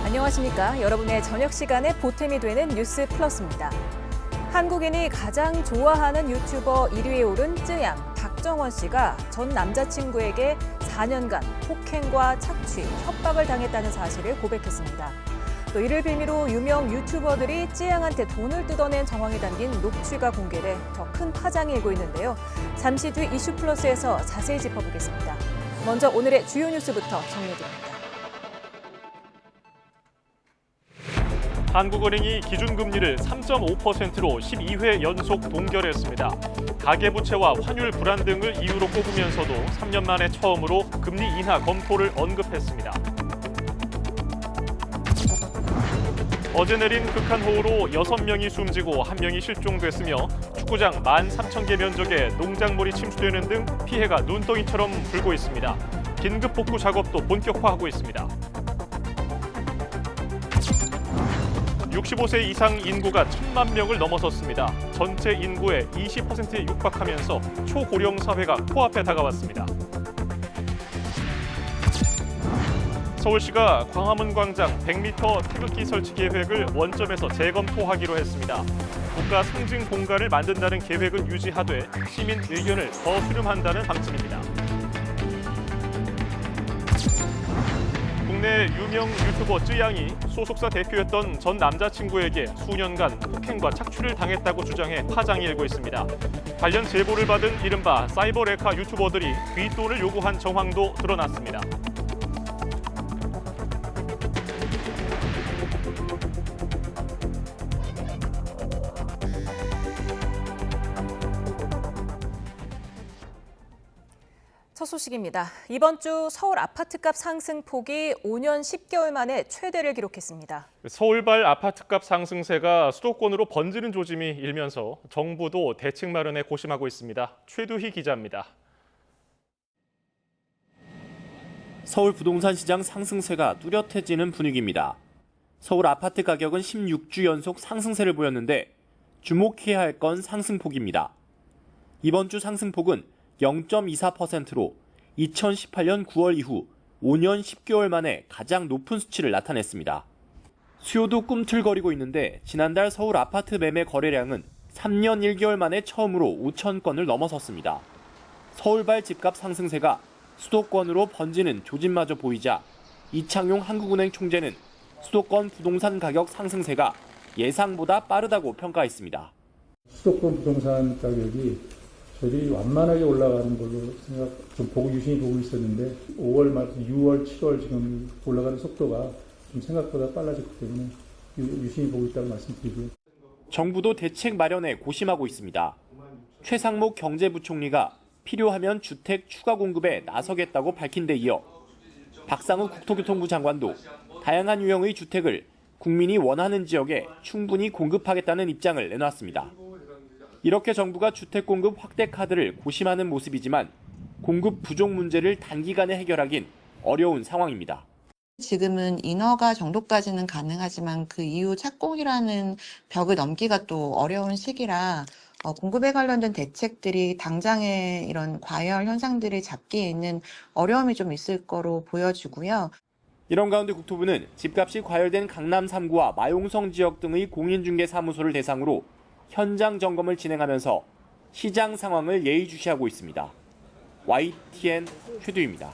안녕하십니까. 여러분의 저녁 시간에 보탬이 되는 뉴스 플러스입니다. 한국인이 가장 좋아하는 유튜버 1위에 오른 쯔양 박정원 씨가 전 남자친구에게 4년간 폭행과 착취, 협박을 당했다는 사실을 고백했습니다. 또 이를 빌미로 유명 유튜버들이 쯔양한테 돈을 뜯어낸 정황이 담긴 녹취가 공개돼 더 큰 파장이 일고 있는데요. 잠시 뒤 이슈 플러스에서 자세히 짚어보겠습니다. 먼저 오늘의 주요 뉴스부터 정리해드립니다. 한국은행이 기준금리를 3.5%로 12회 연속 동결했습니다. 가계부채와 환율 불안 등을 이유로 꼽으면서도 3년 만에 처음으로 금리 인하 검토를 언급했습니다. 어제 내린 극한호우로 6명이 숨지고 1명이 실종됐으며 축구장 13,000개 면적에 농작물이 침수되는 등 피해가 눈덩이처럼 불고 있습니다. 긴급 복구 작업도 본격화하고 있습니다. 65세 이상 인구가 1,000만 명을 넘어섰습니다. 전체 인구의 20%에 육박하면서 초고령 사회가 코앞에 다가왔습니다. 서울시가 광화문 광장 100m 태극기 설치 계획을 원점에서 재검토하기로 했습니다. 국가 상징 공간을 만든다는 계획은 유지하되 시민 의견을 더 수렴한다는 방침입니다. 국내 유명 유튜버 쯔양이 소속사 대표였던 전 남자친구에게 수년간 폭행과 착취를 당했다고 주장해 파장이 일고 있습니다. 관련 제보를 받은 이른바 사이버 레카 유튜버들이 뒷돈을 요구한 정황도 드러났습니다. 첫 소식입니다. 이번 주 서울 아파트값 상승폭이 5년 10개월 만에 최대를 기록했습니다. 서울발 아파트값 상승세가 수도권으로 번지는 조짐이 일면서 정부도 대책 마련에 고심하고 있습니다. 최두희 기자입니다. 서울 부동산 시장 상승세가 뚜렷해지는 분위기입니다. 서울 아파트 가격은 16주 연속 상승세를 보였는데 주목해야 할 건 상승폭입니다. 이번 주 상승폭은 0.24%로 2018년 9월 이후 5년 10개월 만에 가장 높은 수치를 나타냈습니다. 수요도 꿈틀거리고 있는데 지난달 서울 아파트 매매 거래량은 3년 1개월 만에 처음으로 5천 건을 넘어섰습니다. 서울발 집값 상승세가 수도권으로 번지는 조짐마저 보이자 이창용 한국은행 총재는 수도권 부동산 가격 상승세가 예상보다 빠르다고 평가했습니다. 수도권 부동산 가격이 저희 완만하게 올라가는 걸로 좀 유심히 보고 있었는데 5월 말, 6월, 7월 지금 올라가는 속도가 좀 생각보다 빨라졌기 때문에 유심히 보고 있다고 말씀드리고요. 정부도 대책 마련에 고심하고 있습니다. 최상목 경제부총리가 필요하면 주택 추가 공급에 나서겠다고 밝힌 데 이어 박상우 국토교통부 장관도 다양한 유형의 주택을 국민이 원하는 지역에 충분히 공급하겠다는 입장을 내놨습니다. 이렇게 정부가 주택 공급 확대 카드를 고심하는 모습이지만 공급 부족 문제를 단기간에 해결하긴 어려운 상황입니다. 지금은 인허가 정도까지는 가능하지만 그 이후 착공이라는 벽을 넘기가 또 어려운 시기라 공급에 관련된 대책들이 당장의 이런 과열 현상들을 잡기에는 어려움이 좀 있을 거로 보여지고요. 이런 가운데 국토부는 집값이 과열된 강남 3구와 마용성 지역 등의 공인중개사무소를 대상으로 현장 점검을 진행하면서 시장 상황을 예의주시하고 있습니다. YTN 최두희입니다.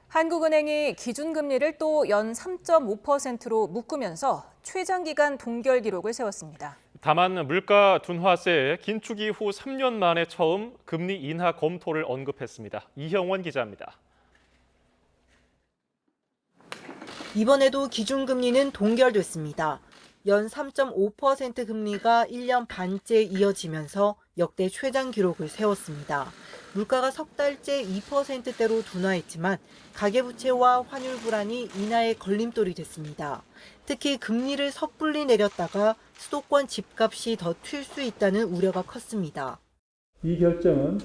한국은행이 기준금리를 또 연 3.5%로 묶으면서 최장기간 동결 기록을 세웠습니다. 다만 물가 둔화세에 긴축 이후 3년 만에 처음 금리 인하 검토를 언급했습니다. 이형원 기자입니다. 이번에도 기준금리는 동결됐습니다. 연 3.5% 금리가 1년 반째 이어지면서 역대 최장 기록을 세웠습니다. 물가가 석 달째 2%대로 둔화했지만 가계부채와 환율 불안이 인하의 걸림돌이 됐습니다. 특히 금리를 섣불리 내렸다가 수도권 집값이 더 튈 수 있다는 우려가 컸습니다. 이 결정은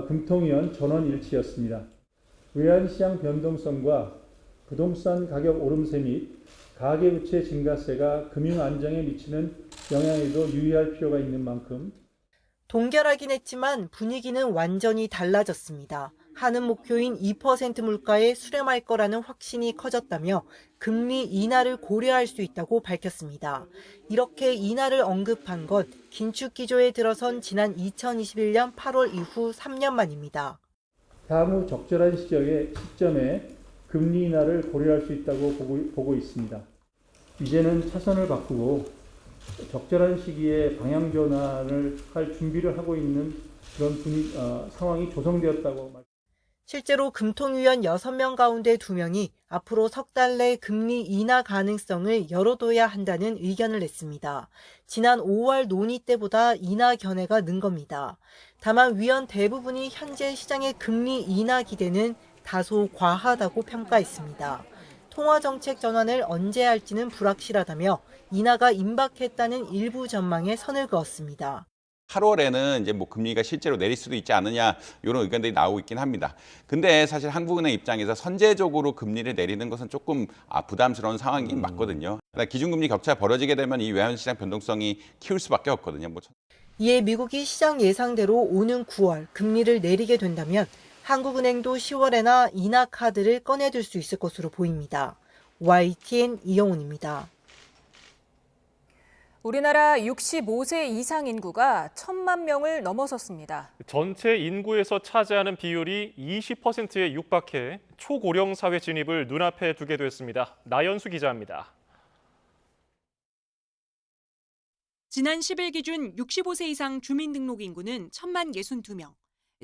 금통위원 전원 일치였습니다. 외환시장 변동성과 부동산 가격 오름세 및 가계부채 증가세가 금융 안정에 미치는 영향에도 유의할 필요가 있는 만큼 동결하긴 했지만 분위기는 완전히 달라졌습니다. 하는 목표인 2% 물가에 수렴할 거라는 확신이 커졌다며 금리 인하를 고려할 수 있다고 밝혔습니다. 이렇게 인하를 언급한 것 긴축 기조에 들어선 지난 2021년 8월 이후 3년 만입니다. 향후 적절한 시점에 금리 인하를 고려할 수 있다고 보고 있습니다. 이제는 차선을 바꾸고 적절한 시기에 방향 전환을 할 준비를 하고 있는 그런 상황이 조성되었다고 말씀드립니다. 실제로 금통위원 6명 가운데 2명이 앞으로 석 달 내 금리 인하 가능성을 열어둬야 한다는 의견을 냈습니다. 지난 5월 논의 때보다 인하 견해가 는 겁니다. 다만 위원 대부분이 현재 시장의 금리 인하 기대는 다소 과하다고 평가했습니다. 통화정책 전환을 언제 할지는 불확실하다며 인하가 임박했다는 일부 전망에 선을 그었습니다. 8월에는 이제 뭐 금리가 실제로 내릴 수도 있지 않느냐 이런 의견들이 나오고 있긴 합니다. 근데 사실 한국은행 입장에서 선제적으로 금리를 내리는 것은 조금 부담스러운 상황이긴 맞거든요. 기준금리 격차가 벌어지게 되면 이 외환시장 변동성이 키울 수밖에 없거든요. 이에 미국이 시장 예상대로 오는 9월 금리를 내리게 된다면 한국은행도 10월에나 인하 카드를 꺼내들 수 있을 것으로 보입니다. YTN 이영훈입니다. 우리나라 65세 이상 인구가 1,000만 명을 넘어섰습니다. 전체 인구에서 차지하는 비율이 20%에 육박해 초고령 사회 진입을 눈앞에 두게 됐습니다. 나연수 기자입니다. 지난 10일 기준 65세 이상 주민등록 인구는 1,062명,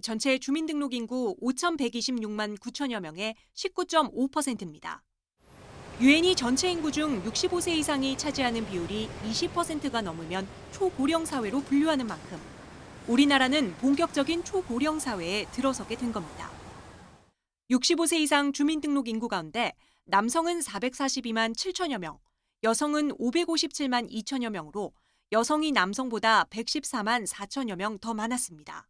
전체 주민등록 인구 5,126만 9천여 명의 19.5%입니다. 유엔이 전체 인구 중 65세 이상이 차지하는 비율이 20%가 넘으면 초고령 사회로 분류하는 만큼 우리나라는 본격적인 초고령 사회에 들어서게 된 겁니다. 65세 이상 주민등록 인구 가운데 남성은 442만 7천여 명, 여성은 557만 2천여 명으로 여성이 남성보다 114만 4천여 명 더 많았습니다.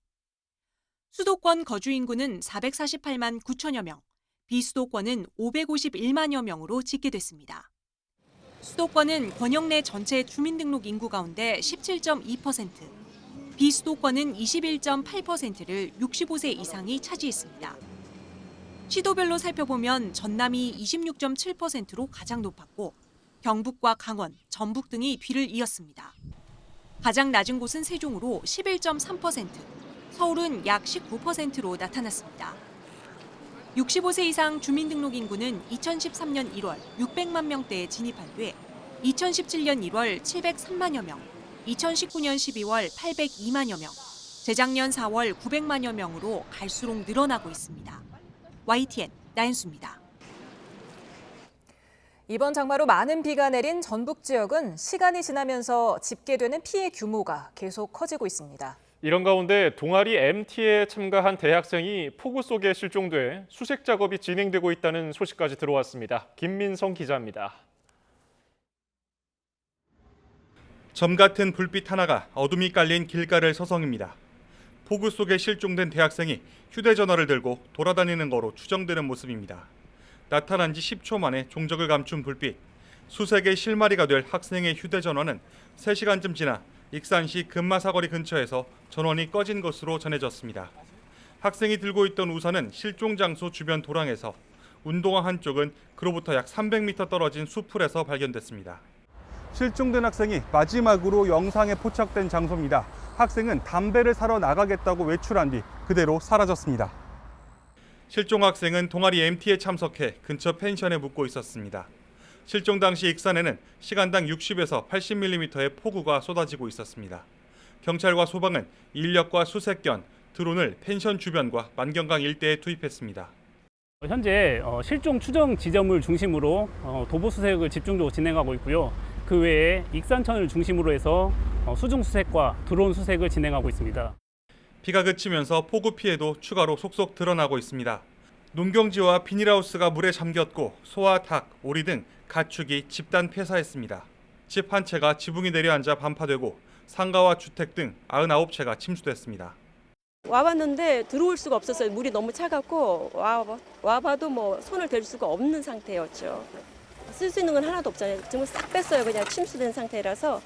수도권 거주 인구는 448만 9천여 명, 비수도권은 551만여 명으로 집계됐습니다. 수도권은 권역 내 전체 주민등록 인구 가운데 17.2%, 비수도권은 21.8%를 65세 이상이 차지했습니다. 시도별로 살펴보면 전남이 26.7%로 가장 높았고 경북과 강원, 전북 등이 뒤를 이었습니다. 가장 낮은 곳은 세종으로 11.3%, 서울은 약 19%로 나타났습니다. 65세 이상 주민등록 인구는 2013년 1월 600만 명대에 진입한 뒤 2017년 1월 703만여 명, 2019년 12월 802만여 명, 재작년 4월 900만여 명으로 갈수록 늘어나고 있습니다. YTN 나연수입니다. 이번 장마로 많은 비가 내린 전북 지역은 시간이 지나면서 집계되는 피해 규모가 계속 커지고 있습니다. 이런 가운데 동아리 MT에 참가한 대학생이 폭우 속에 실종돼 수색 작업이 진행되고 있다는 소식까지 들어왔습니다. 김민성 기자입니다. 점 같은 불빛 하나가 어둠이 깔린 길가를 서성입니다. 폭우 속에 실종된 대학생이 휴대전화를 들고 돌아다니는 거로 추정되는 모습입니다. 나타난 지 10초 만에 종적을 감춘 불빛. 수색의 실마리가 될 학생의 휴대전화는 3시간쯤 지나 익산시 금마사거리 근처에서 전원이 꺼진 것으로 전해졌습니다. 학생이 들고 있던 우산은 실종 장소 주변 도랑에서, 운동화 한쪽은 그로부터 약 300m 떨어진 수풀에서 발견됐습니다. 실종된 학생이 마지막으로 영상에 포착된 장소입니다. 학생은 담배를 사러 나가겠다고 외출한 뒤 그대로 사라졌습니다. 실종 학생은 동아리 MT에 참석해 근처 펜션에 묵고 있었습니다. 실종 당시 익산에는 시간당 60에서 80mm의 폭우가 쏟아지고 있었습니다. 경찰과 소방은 인력과 수색견, 드론을 펜션 주변과 만경강 일대에 투입했습니다. 현재 실종 추정 지점을 중심으로 도보 수색을 집중적으로 진행하고 있고요. 그 외에 익산천을 중심으로 해서 수중 수색과 드론 수색을 진행하고 있습니다. 비가 그치면서 폭우 피해도 추가로 속속 드러나고 있습니다. 농경지와 비닐하우스가 물에 잠겼고 소와 닭, 오리 등 가축이 집단 폐사했습니다. 집 한 채가 지붕이 내려앉아 반파되고 상가와 주택 등 99채가 침수됐습니다. 와봤는데 들어올 수가 없었어요. 물이 너무 차갑고 와봐도 뭐 손을 댈 수가 없는 상태였죠. 쓸 수 있는 건 하나도 없잖아요. 지금 싹 뺐어요. 그냥 침수된 상태라서.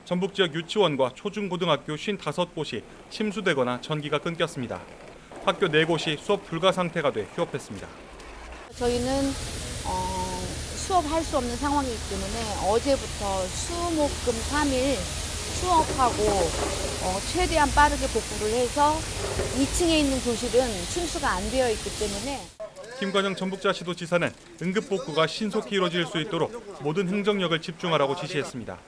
전북 지역 유치원과 초중고등학교 55곳이 침수되거나 전기가 끊겼습니다. 학교 4곳이 수업 불가 상태가 돼 휴업했습니다. 저희는 수업할 수 없는 상황이기 때문에 어제부터 수목금 3일 수업하고 최대한 빠르게 복구를 해서 2층에 있는 교실은 침수가 안 되어 있기 때문에. 김관영 전북자치도지사는 응급 복구가 신속히 이루어질 수 있도록 모든 행정력을 집중하라고 지시했습니다.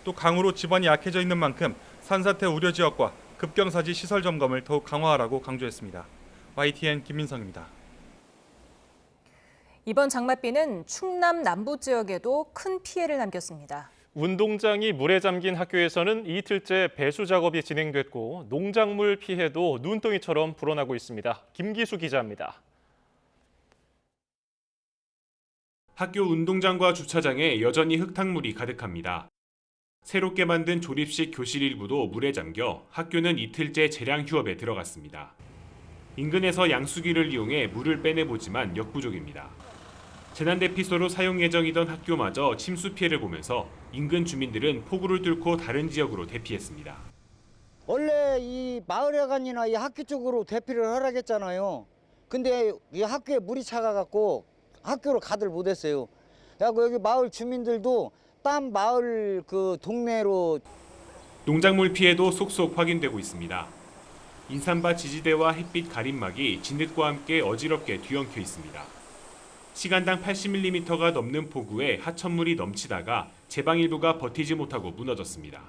또 강우로 지반이 약해져 있는 만큼 산사태 우려 지역과 급경사지 시설 점검을 더욱 강화하라고 강조했습니다. YTN 김민성입니다. 이번 장맛비는 충남 남부 지역에도 큰 피해를 남겼습니다. 운동장이 물에 잠긴 학교에서는 이틀째 배수 작업이 진행됐고 농작물 피해도 눈덩이처럼 불어나고 있습니다. 김기수 기자입니다. 학교 운동장과 주차장에 여전히 흙탕물이 가득합니다. 새롭게 만든 조립식 교실 일부도 물에 잠겨 학교는 이틀째 재량 휴업에 들어갔습니다. 인근에서 양수기를 이용해 물을 빼내보지만 역부족입니다. 재난대피소로 사용 예정이던 학교마저 침수 피해를 보면서 인근 주민들은 폭우를 뚫고 다른 지역으로 대피했습니다. 원래 이 마을회관이나 이 학교 쪽으로 대피를 하라겠잖아요. 근데 이 학교에 물이 차가갖고 학교로 가들 못했어요. 그래서 여기 마을 주민들도 딴 마을 그 동네로. 농작물 피해도 속속 확인되고 있습니다. 인삼밭 지지대와 햇빛 가림막이 진흙과 함께 어지럽게 뒤엉켜 있습니다. 시간당 80mm가 넘는 폭우에 하천물이 넘치다가 제방 일부가 버티지 못하고 무너졌습니다.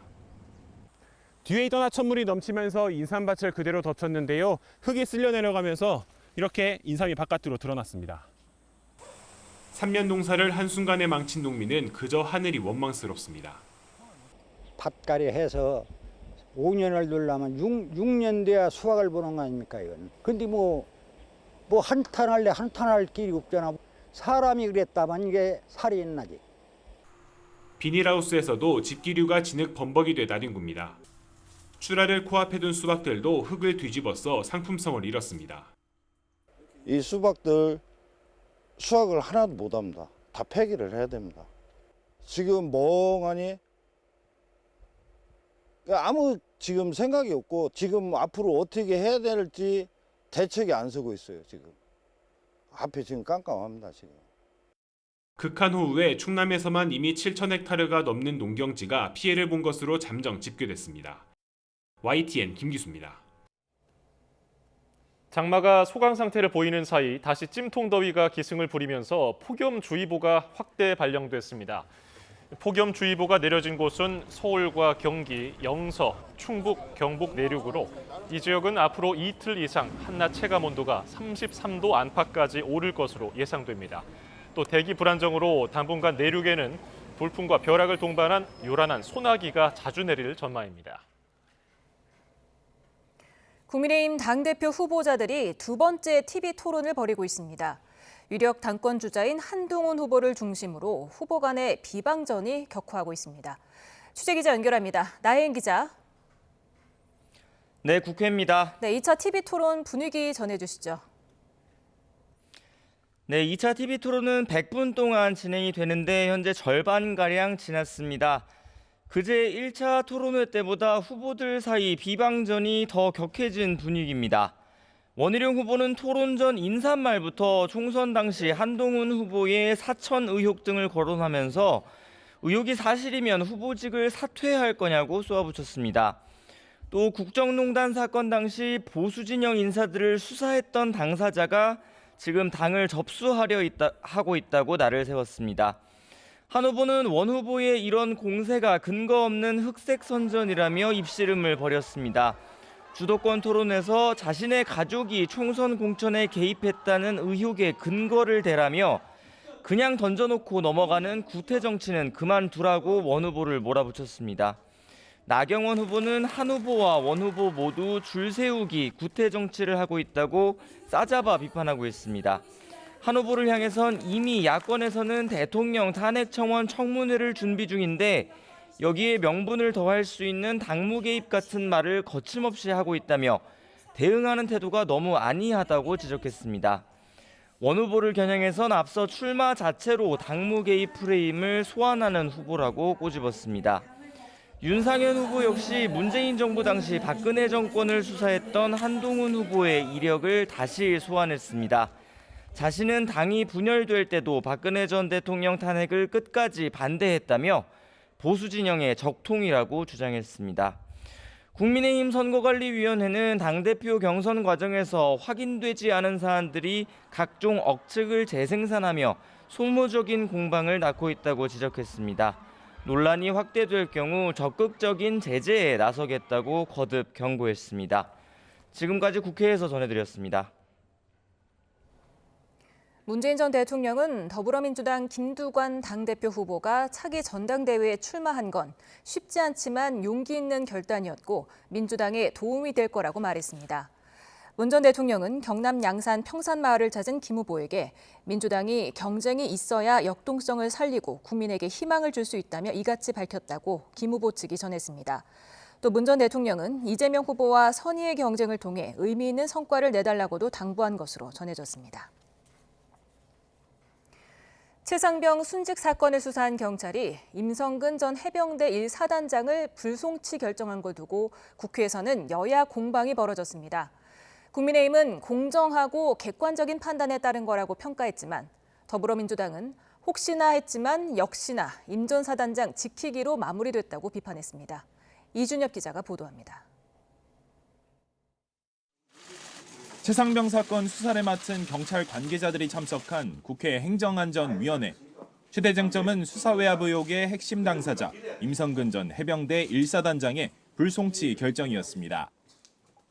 뒤에 있던 하천물이 넘치면서 인삼밭을 그대로 덮쳤는데요. 흙이 쓸려 내려가면서 이렇게 인삼이 바깥으로 드러났습니다. 3년 농사를 한순간에 망친 농민은 그저 하늘이 원망스럽습니다. 밭갈이 해서 5년을 놀라면 6년 돼야 수확을 보는 거 아닙니까 이건. 근데 뭐 한탄 할래 한탄 할 길이 없잖아. 사람이 그랬다면 이게 살이 있나지. 비닐하우스에서도 집기류가 진흙 범벅이 돼 나뒹굽니다. 출하를 코앞에 둔 수박들도 흙을 뒤집어서 상품성을 잃었습니다. 이 수박들 수확을 하나도 못합니다. 다 폐기를 해야 됩니다. 지금 멍하니 아무 지금 생각이 없고 지금 앞으로 어떻게 해야 될지 대책이 안 서고 있어요. 지금 앞에 지금 깜깜합니다. 지금. 극한 호우에 충남에서만 이미 7,000헥타르가 넘는 농경지가 피해를 본 것으로 잠정 집계됐습니다. YTN 김기수입니다. 장마가 소강 상태를 보이는 사이 다시 찜통더위가 기승을 부리면서 폭염주의보가 확대 발령됐습니다. 폭염주의보가 내려진 곳은 서울과 경기, 영서, 충북, 경북 내륙으로 이 지역은 앞으로 이틀 이상 한낮 체감 온도가 33도 안팎까지 오를 것으로 예상됩니다. 또 대기 불안정으로 당분간 내륙에는 돌풍과 벼락을 동반한 요란한 소나기가 자주 내릴 전망입니다. 국민의힘 당대표 후보자들이 두 번째 TV 토론을 벌이고 있습니다. 유력 당권 주자인 한동훈 후보를 중심으로 후보 간의 비방전이 격화하고 있습니다. 취재기자 연결합니다. 나혜인 기자. 네, 국회입니다. 네, 2차 TV 토론 분위기 전해주시죠. 네, 2차 TV 토론은 100분 동안 진행이 되는데 현재 절반가량 지났습니다. 그제 1차 토론회 때보다 후보들 사이 비방전이 더 격해진 분위기입니다. 원희룡 후보는 토론 전 인사말부터 총선 당시 한동훈 후보의 사천 의혹 등을 거론하면서 의혹이 사실이면 후보직을 사퇴할 거냐고 쏘아붙였습니다. 또 국정농단 사건 당시 보수 진영 인사들을 수사했던 당사자가 지금 당을 접수하려 하고 있다고 날을 세웠습니다. 한 후보는 원 후보의 이런 공세가 근거 없는 흑색 선전이라며 입씨름을 벌였습니다. 주도권 토론에서 자신의 가족이 총선 공천에 개입했다는 의혹의 근거를 대라며 그냥 던져놓고 넘어가는 구태 정치는 그만두라고 원 후보를 몰아붙였습니다. 나경원 후보는 한 후보와 원 후보 모두 줄 세우기 구태 정치를 하고 있다고 싸잡아 비판하고 있습니다. 한 후보를 향해선 이미 야권에서는 대통령 탄핵 청원 청문회를 준비 중인데 여기에 명분을 더할 수 있는 당무 개입 같은 말을 거침없이 하고 있다며 대응하는 태도가 너무 안이하다고 지적했습니다. 원 후보를 겨냥해선 앞서 출마 자체로 당무 개입 프레임을 소환하는 후보라고 꼬집었습니다. 윤상현 후보 역시 문재인 정부 당시 박근혜 정권을 수사했던 한동훈 후보의 이력을 다시 소환했습니다. 자신은 당이 분열될 때도 박근혜 전 대통령 탄핵을 끝까지 반대했다며 보수 진영의 적통이라고 주장했습니다. 국민의힘 선거관리위원회는 당대표 경선 과정에서 확인되지 않은 사안들이 각종 억측을 재생산하며 소모적인 공방을 낳고 있다고 지적했습니다. 논란이 확대될 경우 적극적인 제재에 나서겠다고 거듭 경고했습니다. 지금까지 국회에서 전해드렸습니다. 문재인 전 대통령은 더불어민주당 김두관 당대표 후보가 차기 전당대회에 출마한 건 쉽지 않지만 용기 있는 결단이었고 민주당에 도움이 될 거라고 말했습니다. 문 전 대통령은 경남 양산 평산마을을 찾은 김 후보에게 민주당이 경쟁이 있어야 역동성을 살리고 국민에게 희망을 줄 수 있다며 이같이 밝혔다고 김 후보 측이 전했습니다. 또 문 전 대통령은 이재명 후보와 선의의 경쟁을 통해 의미 있는 성과를 내달라고도 당부한 것으로 전해졌습니다. 최상병 순직 사건을 수사한 경찰이 임성근 전 해병대 1사단장을 불송치 결정한 걸 두고 국회에서는 여야 공방이 벌어졌습니다. 국민의힘은 공정하고 객관적인 판단에 따른 거라고 평가했지만 더불어민주당은 혹시나 했지만 역시나 임 전 사단장 지키기로 마무리됐다고 비판했습니다. 이준엽 기자가 보도합니다. 최상병 사건 수사를 맡은 경찰 관계자들이 참석한 국회 행정안전위원회. 최대 쟁점은 수사 외압 의혹의 핵심 당사자 임성근 전 해병대 1사단장의 불송치 결정이었습니다.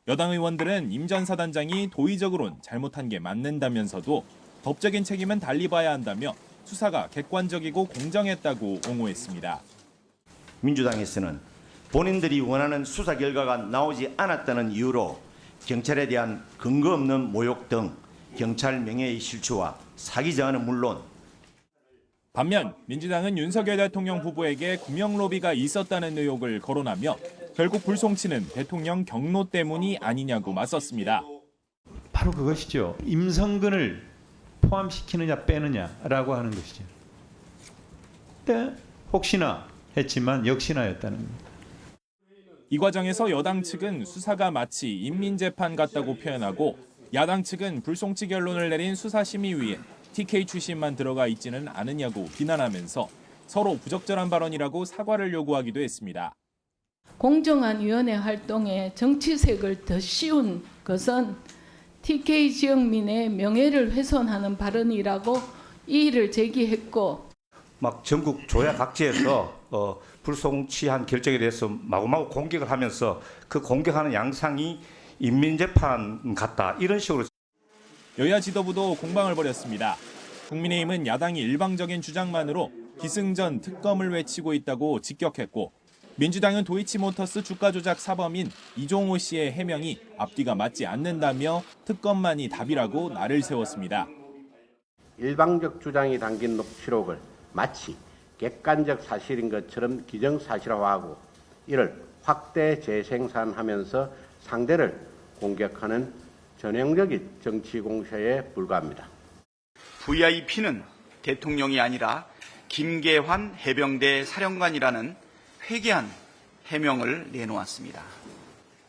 여당 의원들은 임 전 사단장이 도의적으론 잘못한 게 맞는다면서도 법적인 책임은 달리 봐야 한다며 수사가 객관적이고 공정했다고 옹호했습니다. 민주당에서는 본인들이 원하는 수사 결과가 나오지 않았다는 이유로 경찰에 대한 근거 없는 모욕 등 경찰 명예의 실추와 사기 저하는 물론 반면 민주당은 윤석열 대통령 후보에게 구명 로비가 있었다는 의혹을 거론하며 결국 불송치는 대통령 경로 때문이 아니냐고 맞섰습니다. 바로 그것이죠. 임성근을 포함시키느냐 빼느냐라고 하는 것이죠. 혹시나 했지만 역시나였다는 겁니다. 이 과정에서 여당 측은 수사가 마치 인민재판 같다고 표현하고 야당 측은 불송치 결론을 내린 수사심의위에 TK 출신만 들어가 있지는 않으냐고 비난하면서 서로 부적절한 발언이라고 사과를 요구하기도 했습니다. 공정한 위원회 활동에 정치색을 더 씌운 것은 TK 지역민의 명예를 훼손하는 발언이라고 이의를 제기했고 막 전국 조야 각지에서 불송치한 결정에 대해서 마구마구 공격을 하면서 그 공격하는 양상이 인민재판 같다 이런 식으로 여야 지도부도 공방을 벌였습니다. 국민의힘은 야당이 일방적인 주장만으로 기승전 특검을 외치고 있다고 직격했고 민주당은 도이치모터스 주가 조작 사범인 이종호 씨의 해명이 앞뒤가 맞지 않는다며 특검만이 답이라고 날을 세웠습니다. 일방적 주장이 담긴 녹취록을 마치 객관적 사실인 것처럼 기정사실화하고 이를 확대 재생산하면서 상대를 공격하는 전형적인 정치 공세에 불과합니다. VIP는 대통령이 아니라 김계환 해병대 사령관이라는 회개한 해명을 내놓았습니다.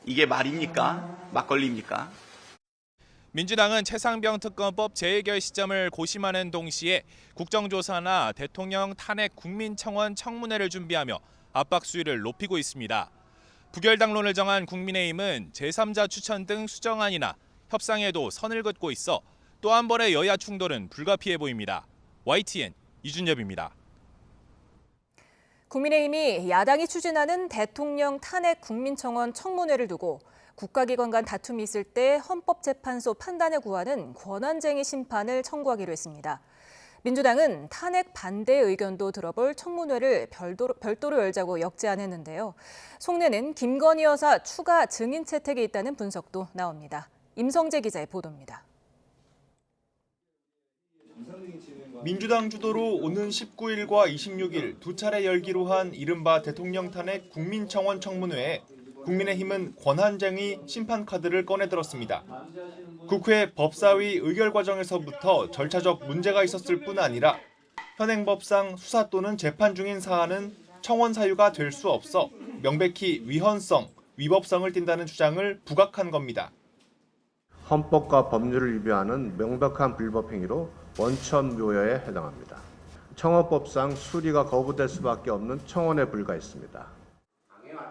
이게 말입니까? 막걸리입니까? 민주당은 최상병 특검법 재해결 시점을 고심하는 동시에 국정조사나 대통령 탄핵 국민청원 청문회를 준비하며 압박 수위를 높이고 있습니다. 부결당론을 정한 국민의힘은 제3자 추천 등 수정안이나 협상에도 선을 긋고 있어 또 한 번의 여야 충돌은 불가피해 보입니다. YTN 이준엽입니다. 국민의힘이 야당이 추진하는 대통령 탄핵 국민청원 청문회를 두고 국가기관 간 다툼이 있을 때 헌법재판소 판단을 구하는 권한쟁의 심판을 청구하기로 했습니다. 민주당은 탄핵 반대 의견도 들어볼 청문회를 별도로 열자고 역제안했는데요. 속내는 김건희 여사 추가 증인 채택에 있다는 분석도 나옵니다. 임성재 기자의 보도입니다. 민주당 주도로 오는 19일과 26일 두 차례 열기로 한 이른바 대통령 탄핵 국민청원 청문회에 국민의힘은 권한쟁의 심판 카드를 꺼내들었습니다. 국회 법사위 의결 과정에서부터 절차적 문제가 있었을 뿐 아니라 현행법상 수사 또는 재판 중인 사안은 청원 사유가 될 수 없어 명백히 위헌성, 위법성을 띈다는 주장을 부각한 겁니다. 헌법과 법률을 위배하는 명백한 불법 행위로 원천 묘여에 해당합니다. 청원법상 수리가 거부될 수밖에 없는 청원에 불과했습니다.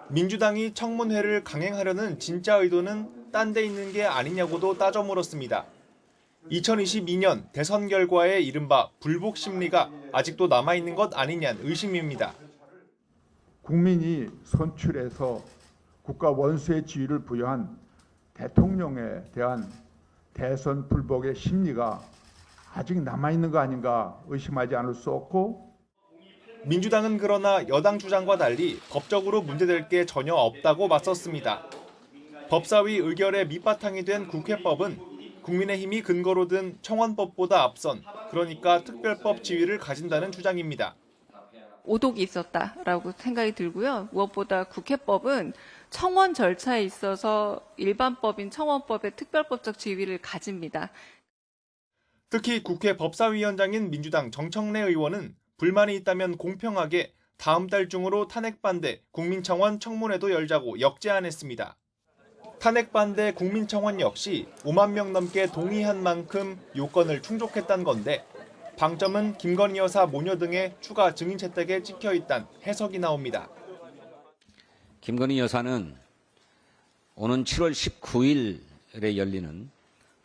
민주당이 청문회를 강행하려는 진짜 의도는 딴 데 있는 게 아니냐고도 따져 물었습니다. 2022년 대선 결과의 이른바 불복 심리가 아직도 남아있는 것 아니냐는 의심입니다. 국민이 선출해서 국가 원수의 지위를 부여한 대통령에 대한 대선 불복의 심리가 아직 남아있는 거 아닌가 의심하지 않을 수 없고, 민주당은 그러나 여당 주장과 달리 법적으로 문제될 게 전혀 없다고 맞섰습니다. 법사위 의결의 밑바탕이 된 국회법은 국민의힘이 근거로 든 청원법보다 앞선, 그러니까 특별법 지위를 가진다는 주장입니다. 오독이 있었다라고 생각이 들고요. 무엇보다 국회법은 청원 절차에 있어서 일반법인 청원법의 특별법적 지위를 가집니다. 특히 국회 법사위원장인 민주당 정청래 의원은 불만이 있다면 공평하게 다음 달 중으로 탄핵 반대 국민청원 청문회도 열자고 역제안했습니다. 탄핵 반대 국민청원 역시 5만 명 넘게 동의한 만큼 요건을 충족했다는 건데, 방점은 김건희 여사 모녀 등의 추가 증인 채택에 찍혀 있다는 해석이 나옵니다. 김건희 여사는 오는 7월 19일에 열리는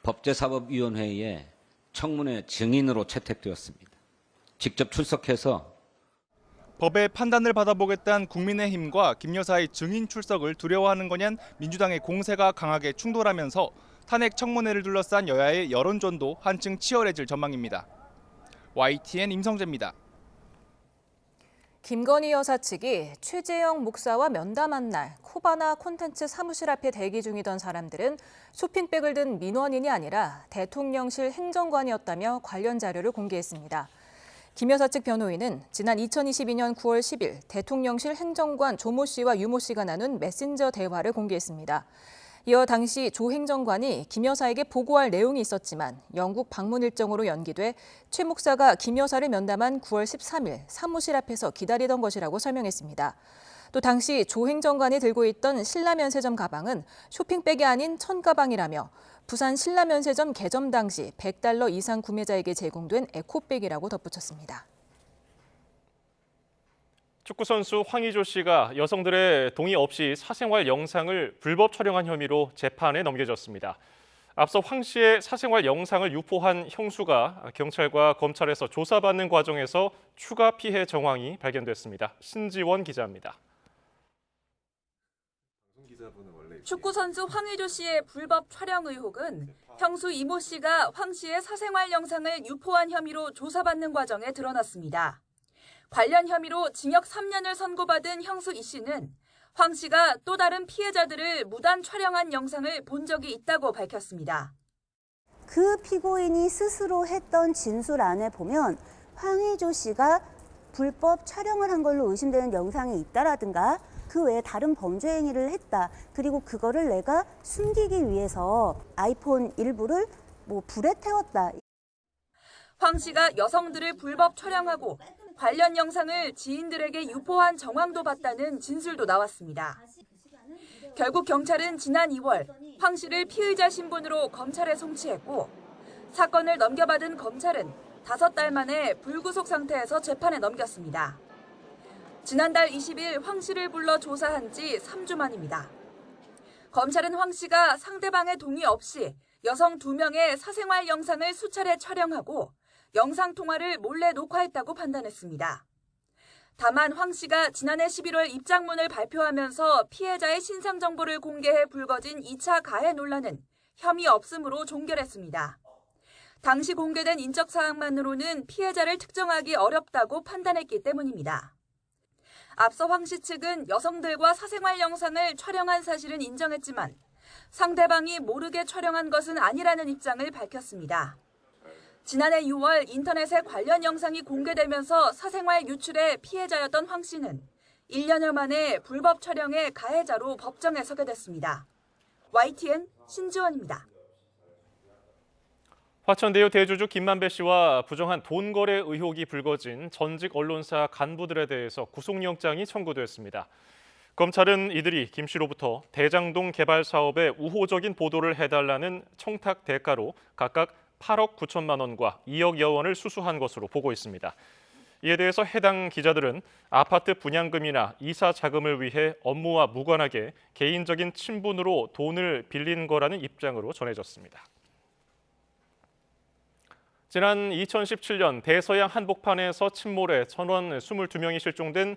법제사법위원회에 청문회 증인으로 채택되었습니다. 직접 출석해서 법의 판단을 받아보겠다는 국민의힘과 김 여사의 증인 출석을 두려워하는 거냐는 민주당의 공세가 강하게 충돌하면서 탄핵 청문회를 둘러싼 여야의 여론전도 한층 치열해질 전망입니다. YTN 임성재입니다. 김건희 여사 측이 최재형 목사와 면담한 날 코바나 콘텐츠 사무실 앞에 대기 중이던 사람들은 쇼핑백을 든 민원인이 아니라 대통령실 행정관이었다며 관련 자료를 공개했습니다. 김 여사 측 변호인은 지난 2022년 9월 10일 대통령실 행정관 조모 씨와 유모 씨가 나눈 메신저 대화를 공개했습니다. 이어 당시 조 행정관이 김 여사에게 보고할 내용이 있었지만 영국 방문 일정으로 연기돼 최 목사가 김 여사를 면담한 9월 13일 사무실 앞에서 기다리던 것이라고 설명했습니다. 또 당시 조 행정관이 들고 있던 신라면세점 가방은 쇼핑백이 아닌 천가방이라며 부산 신라면세점 개점 당시 $100 이상 구매자에게 제공된 에코백이라고 덧붙였습니다. 축구선수 황의조 씨가 여성들의 동의 없이 사생활 영상을 불법 촬영한 혐의로 재판에 넘겨졌습니다. 앞서 황 씨의 사생활 영상을 유포한 형수가 경찰과 검찰에서 조사받는 과정에서 추가 피해 정황이 발견됐습니다. 신지원 기자입니다. 축구선수 황의조 씨의 불법 촬영 의혹은 형수 이모 씨가 황 씨의 사생활 영상을 유포한 혐의로 조사받는 과정에 드러났습니다. 관련 혐의로 징역 3년을 선고받은 형수 이 씨는 황 씨가 또 다른 피해자들을 무단 촬영한 영상을 본 적이 있다고 밝혔습니다. 그 피고인이 스스로 했던 진술 안에 보면 황의조 씨가 불법 촬영을 한 걸로 의심되는 영상이 있다라든가 그 외에 다른 범죄 행위를 했다. 그리고 그거를 내가 숨기기 위해서 아이폰 일부를 불에 태웠다. 황 씨가 여성들을 불법 촬영하고 관련 영상을 지인들에게 유포한 정황도 봤다는 진술도 나왔습니다. 결국 경찰은 지난 2월 황 씨를 피의자 신분으로 검찰에 송치했고 사건을 넘겨받은 검찰은 5달 만에 불구속 상태에서 재판에 넘겼습니다. 지난달 20일 황 씨를 불러 조사한 지 3주 만입니다. 검찰은 황 씨가 상대방의 동의 없이 여성 2명의 사생활 영상을 수차례 촬영하고 영상 통화를 몰래 녹화했다고 판단했습니다. 다만 황 씨가 지난해 11월 입장문을 발표하면서 피해자의 신상 정보를 공개해 불거진 2차 가해 논란은 혐의 없음으로 종결했습니다. 당시 공개된 인적 사항만으로는 피해자를 특정하기 어렵다고 판단했기 때문입니다. 앞서 황 씨 측은 여성들과 사생활 영상을 촬영한 사실은 인정했지만 상대방이 모르게 촬영한 것은 아니라는 입장을 밝혔습니다. 지난해 6월 인터넷에 관련 영상이 공개되면서 사생활 유출의 피해자였던 황 씨는 1년여 만에 불법 촬영의 가해자로 법정에 서게 됐습니다. YTN 신지원입니다. 화천대유 대주주 김만배 씨와 부정한 돈 거래 의혹이 불거진 전직 언론사 간부들에 대해서 구속영장이 청구됐습니다. 검찰은 이들이 김 씨로부터 대장동 개발 사업의 우호적인 보도를 해달라는 청탁 대가로 각각 8억 9천만 원과 2억여 원을 수수한 것으로 보고 있습니다. 이에 대해서 해당 기자들은 아파트 분양금이나 이사 자금을 위해 업무와 무관하게 개인적인 친분으로 돈을 빌린 거라는 입장으로 전해졌습니다. 지난 2017년 대서양 한복판에서 침몰해 전원 22명이 실종된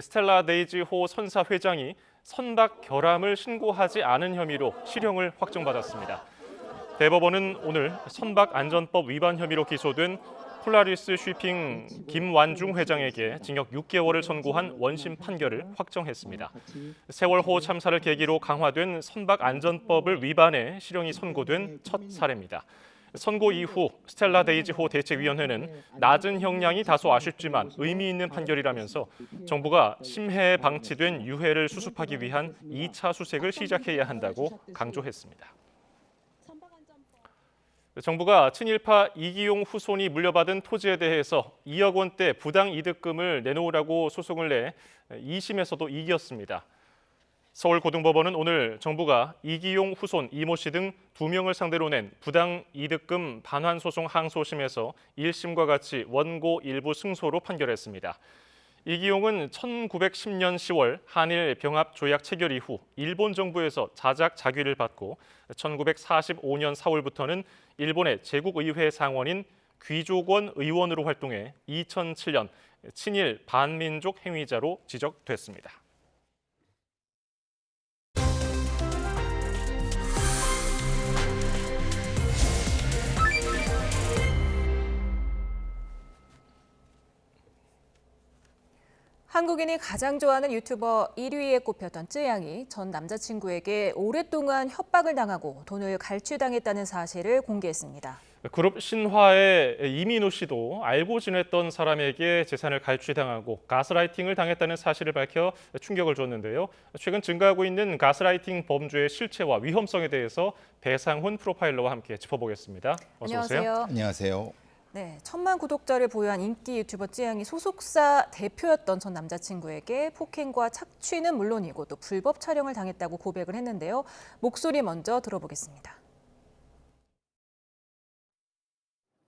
스텔라 데이지호 선사 회장이 선박 결함을 신고하지 않은 혐의로 실형을 확정받았습니다. 대법원은 오늘 선박안전법 위반 혐의로 기소된 폴라리스 쉬핑 김완중 회장에게 징역 6개월을 선고한 원심 판결을 확정했습니다. 세월호 참사를 계기로 강화된 선박안전법을 위반해 실형이 선고된 첫 사례입니다. 선고 이후 스텔라 데이지호 대책위원회는 낮은 형량이 다소 아쉽지만 의미 있는 판결이라면서 정부가 심해에 방치된 유해를 수습하기 위한 2차 수색을 시작해야 한다고 강조했습니다. 정부가 친일파 이기용 후손이 물려받은 토지에 대해서 2억 원대 부당 이득금을 내놓으라고 소송을 내 2심에서도 이겼습니다. 서울고등법원은 오늘 정부가 이기용 후손 이모 씨 등 2명을 상대로 낸 부당 이득금 반환 소송 항소심에서 1심과 같이 원고 일부 승소로 판결했습니다. 이기용은 1910년 10월 한일 병합 조약 체결 이후 일본 정부에서 자작 자귀를 받고 1945년 4월부터는 일본의 제국의회 상원인 귀족원 의원으로 활동해 2007년 친일 반민족 행위자로 지적됐습니다. 한국인이 가장 좋아하는 유튜버 1위에 꼽혔던 쯔양이 전 남자친구에게 오랫동안 협박을 당하고 돈을 갈취당했다는 사실을 공개했습니다. 그룹 신화의 이민호 씨도 알고 지냈던 사람에게 재산을 갈취당하고 가스라이팅을 당했다는 사실을 밝혀 충격을 줬는데요. 최근 증가하고 있는 가스라이팅 범죄의 실체와 위험성에 대해서 배상훈 프로파일러와 함께 짚어보겠습니다. 어서 오세요. 안녕하세요. 안녕하세요. 네, 1000만 구독자를 보유한 인기 유튜버 쯔양이 소속사 대표였던 전 남자친구에게 폭행과 착취는 물론이고 또 불법 촬영을 당했다고 고백을 했는데요. 목소리 먼저 들어보겠습니다.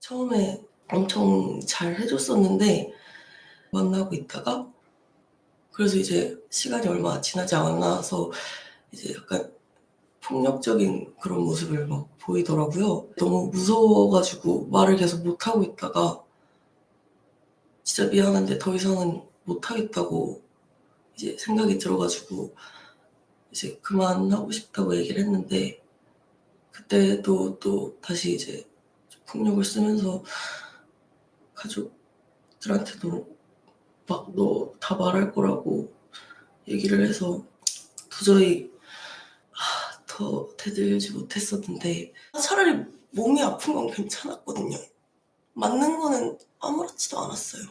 처음에 엄청 잘 해줬었는데 만나고 있다가 그래서 이제 시간이 얼마 지나지 않아서 이제 약간 폭력적인 그런 모습을 막 보이더라고요. 너무 무서워가지고 말을 계속 못하고 있다가 진짜 미안한데 더 이상은 못하겠다고 이제 생각이 들어가지고 이제 그만하고 싶다고 얘기를 했는데 그때도 또 다시 이제 폭력을 쓰면서 가족들한테도 막 너 다 말할 거라고 얘기를 해서 도저히 더 대들지 못했었는데 차라리 몸이 아픈 건 괜찮았거든요. 맞는 거는 아무렇지도 않았어요.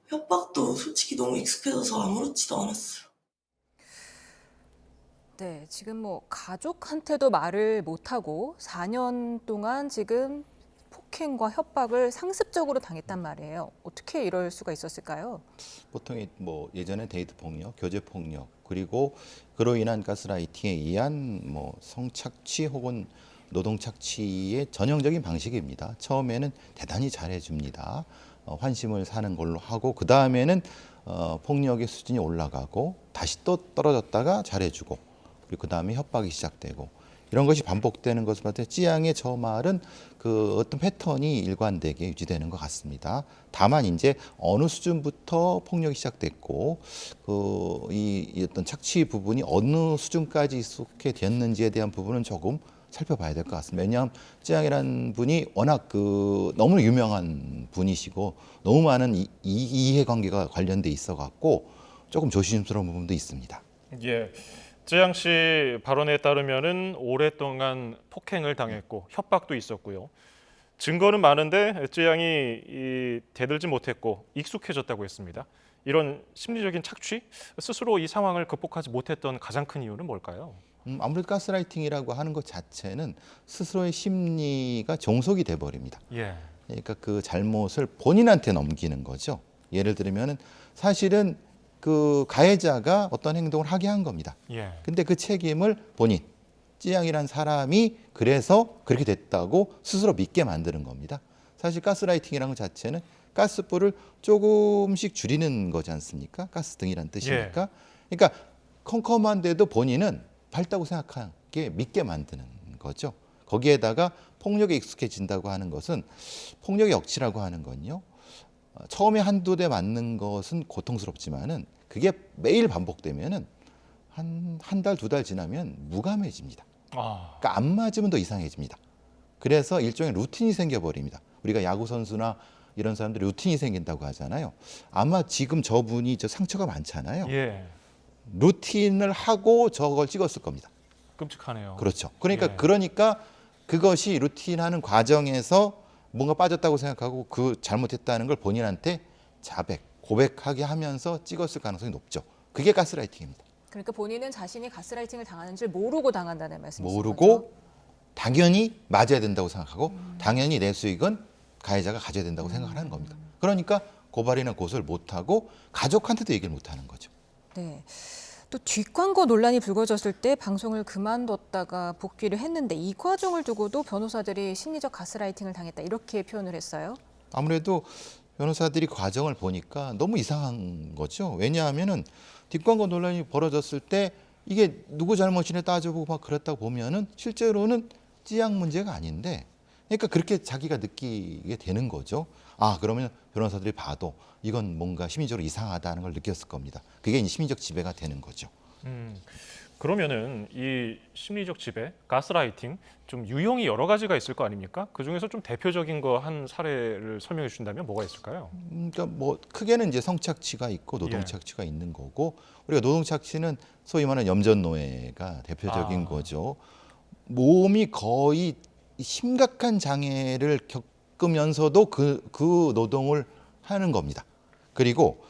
협박도 솔직히 너무 익숙해져서 아무렇지도 않았어요. 네, 지금 가족한테도 말을 못하고 4년 동안 지금 폭행과 협박을 상습적으로 당했단 말이에요. 어떻게 이럴 수가 있었을까요? 보통 예전에 데이트 폭력, 교제 폭력, 그리고 그로 인한 가스라이팅에 의한 성착취 혹은 노동 착취의 전형적인 방식입니다. 처음에는 대단히 잘해줍니다. 환심을 사는 걸로 하고 그 다음에는 폭력의 수준이 올라가고 다시 또 떨어졌다가 잘해주고 그리고 그 다음에 협박이 시작되고 이런 것이 반복되는 것을 봤을 때 찌양의 저 말은 그 어떤 패턴이 일관되게 유지되는 것 같습니다. 다만 이제 어느 수준부터 폭력이 시작됐고 이 어떤 착취 부분이 어느 수준까지 속해 되었는지에 대한 부분은 조금 살펴봐야 될 것 같습니다. 왜냐하면 찌양이라는 분이 워낙 너무 유명한 분이시고 너무 많은 이해관계가 관련돼 있어 갖고 조금 조심스러운 부분도 있습니다. 예. 쯔양 씨 발언에 따르면은 오랫동안 폭행을 당했고 협박도 있었고요. 증거는 많은데 쯔양이 대들지 못했고 익숙해졌다고 했습니다. 이런 심리적인 착취, 스스로 이 상황을 극복하지 못했던 가장 큰 이유는 뭘까요? 아무래도 가스라이팅이라고 하는 것 자체는 스스로의 심리가 종속이 돼버립니다. 예. 그러니까 그 잘못을 본인한테 넘기는 거죠. 예를 들면 사실은 그 가해자가 어떤 행동을 하게 한 겁니다. 예. 근데 그 책임을 본인, 찌양이란 사람이 그래서 그렇게 됐다고 스스로 믿게 만드는 겁니다. 사실 가스라이팅이라는 것 자체는 가스불을 조금씩 줄이는 거지 않습니까? 가스등이란 뜻이니까. 그러니까 컴컴한데도 본인은 밝다고 생각하게 믿게 만드는 거죠. 거기에다가 폭력에 익숙해진다고 하는 것은 폭력의 억지라고 하는 건요. 처음에 한두 대 맞는 것은 고통스럽지만은 그게 매일 반복되면은 한 달, 두 달 지나면 무감해집니다. 그러니까 안 맞으면 더 이상해집니다. 그래서 일종의 루틴이 생겨버립니다. 우리가 야구 선수나 이런 사람들이 루틴이 생긴다고 하잖아요. 아마 지금 저분이 저 상처가 많잖아요. 예. 루틴을 하고 저걸 찍었을 겁니다. 끔찍하네요. 그렇죠. 그러니까 예. 그러니까 그것이 루틴하는 과정에서 뭔가 빠졌다고 생각하고 그 잘못했다는 걸 본인한테 고백하게 하면서 찍었을 가능성이 높죠. 그게 가스라이팅입니다. 그러니까 본인은 자신이 가스라이팅을 당하는 줄 모르고 당한다는 말씀이신 모르고 거죠? 당연히 맞아야 된다고 생각하고 당연히 내 수익은 가해자가 가져야 된다고 생각하는 겁니다. 그러니까 고발이나 고소를 못하고 가족한테도 얘기를 못하는 거죠. 네. 또 뒷광고 논란이 불거졌을 때 방송을 그만뒀다가 복귀를 했는데 이 과정을 두고도 변호사들이 심리적 가스라이팅을 당했다 이렇게 표현을 했어요. 아무래도 변호사들이 과정을 보니까 너무 이상한 거죠. 왜냐하면은 뒷광고 논란이 벌어졌을 때 이게 누구 잘못이냐 따져보고 막 그랬다고 보면은 실제로는 찌양 문제가 아닌데 그러니까 그렇게 자기가 느끼게 되는 거죠. 아, 그러면 변호사들이 봐도 이건 뭔가 심리적으로 이상하다는 걸 느꼈을 겁니다. 그게 이제 심리적 지배가 되는 거죠. 그러면은 이 심리적 지배, 가스라이팅 좀 유형이 여러 가지가 있을 거 아닙니까? 그 중에서 좀 대표적인 거 한 사례를 설명해 주신다면 뭐가 있을까요? 그러니까 뭐 크게는 이제 성착취가 있고 노동착취가 있는 거고 우리가 노동착취는 소위 말하는 염전노예가 대표적인 거죠. 몸이 거의 심각한 장애를 겪으면서도 그 노동을 하는 겁니다. 그리고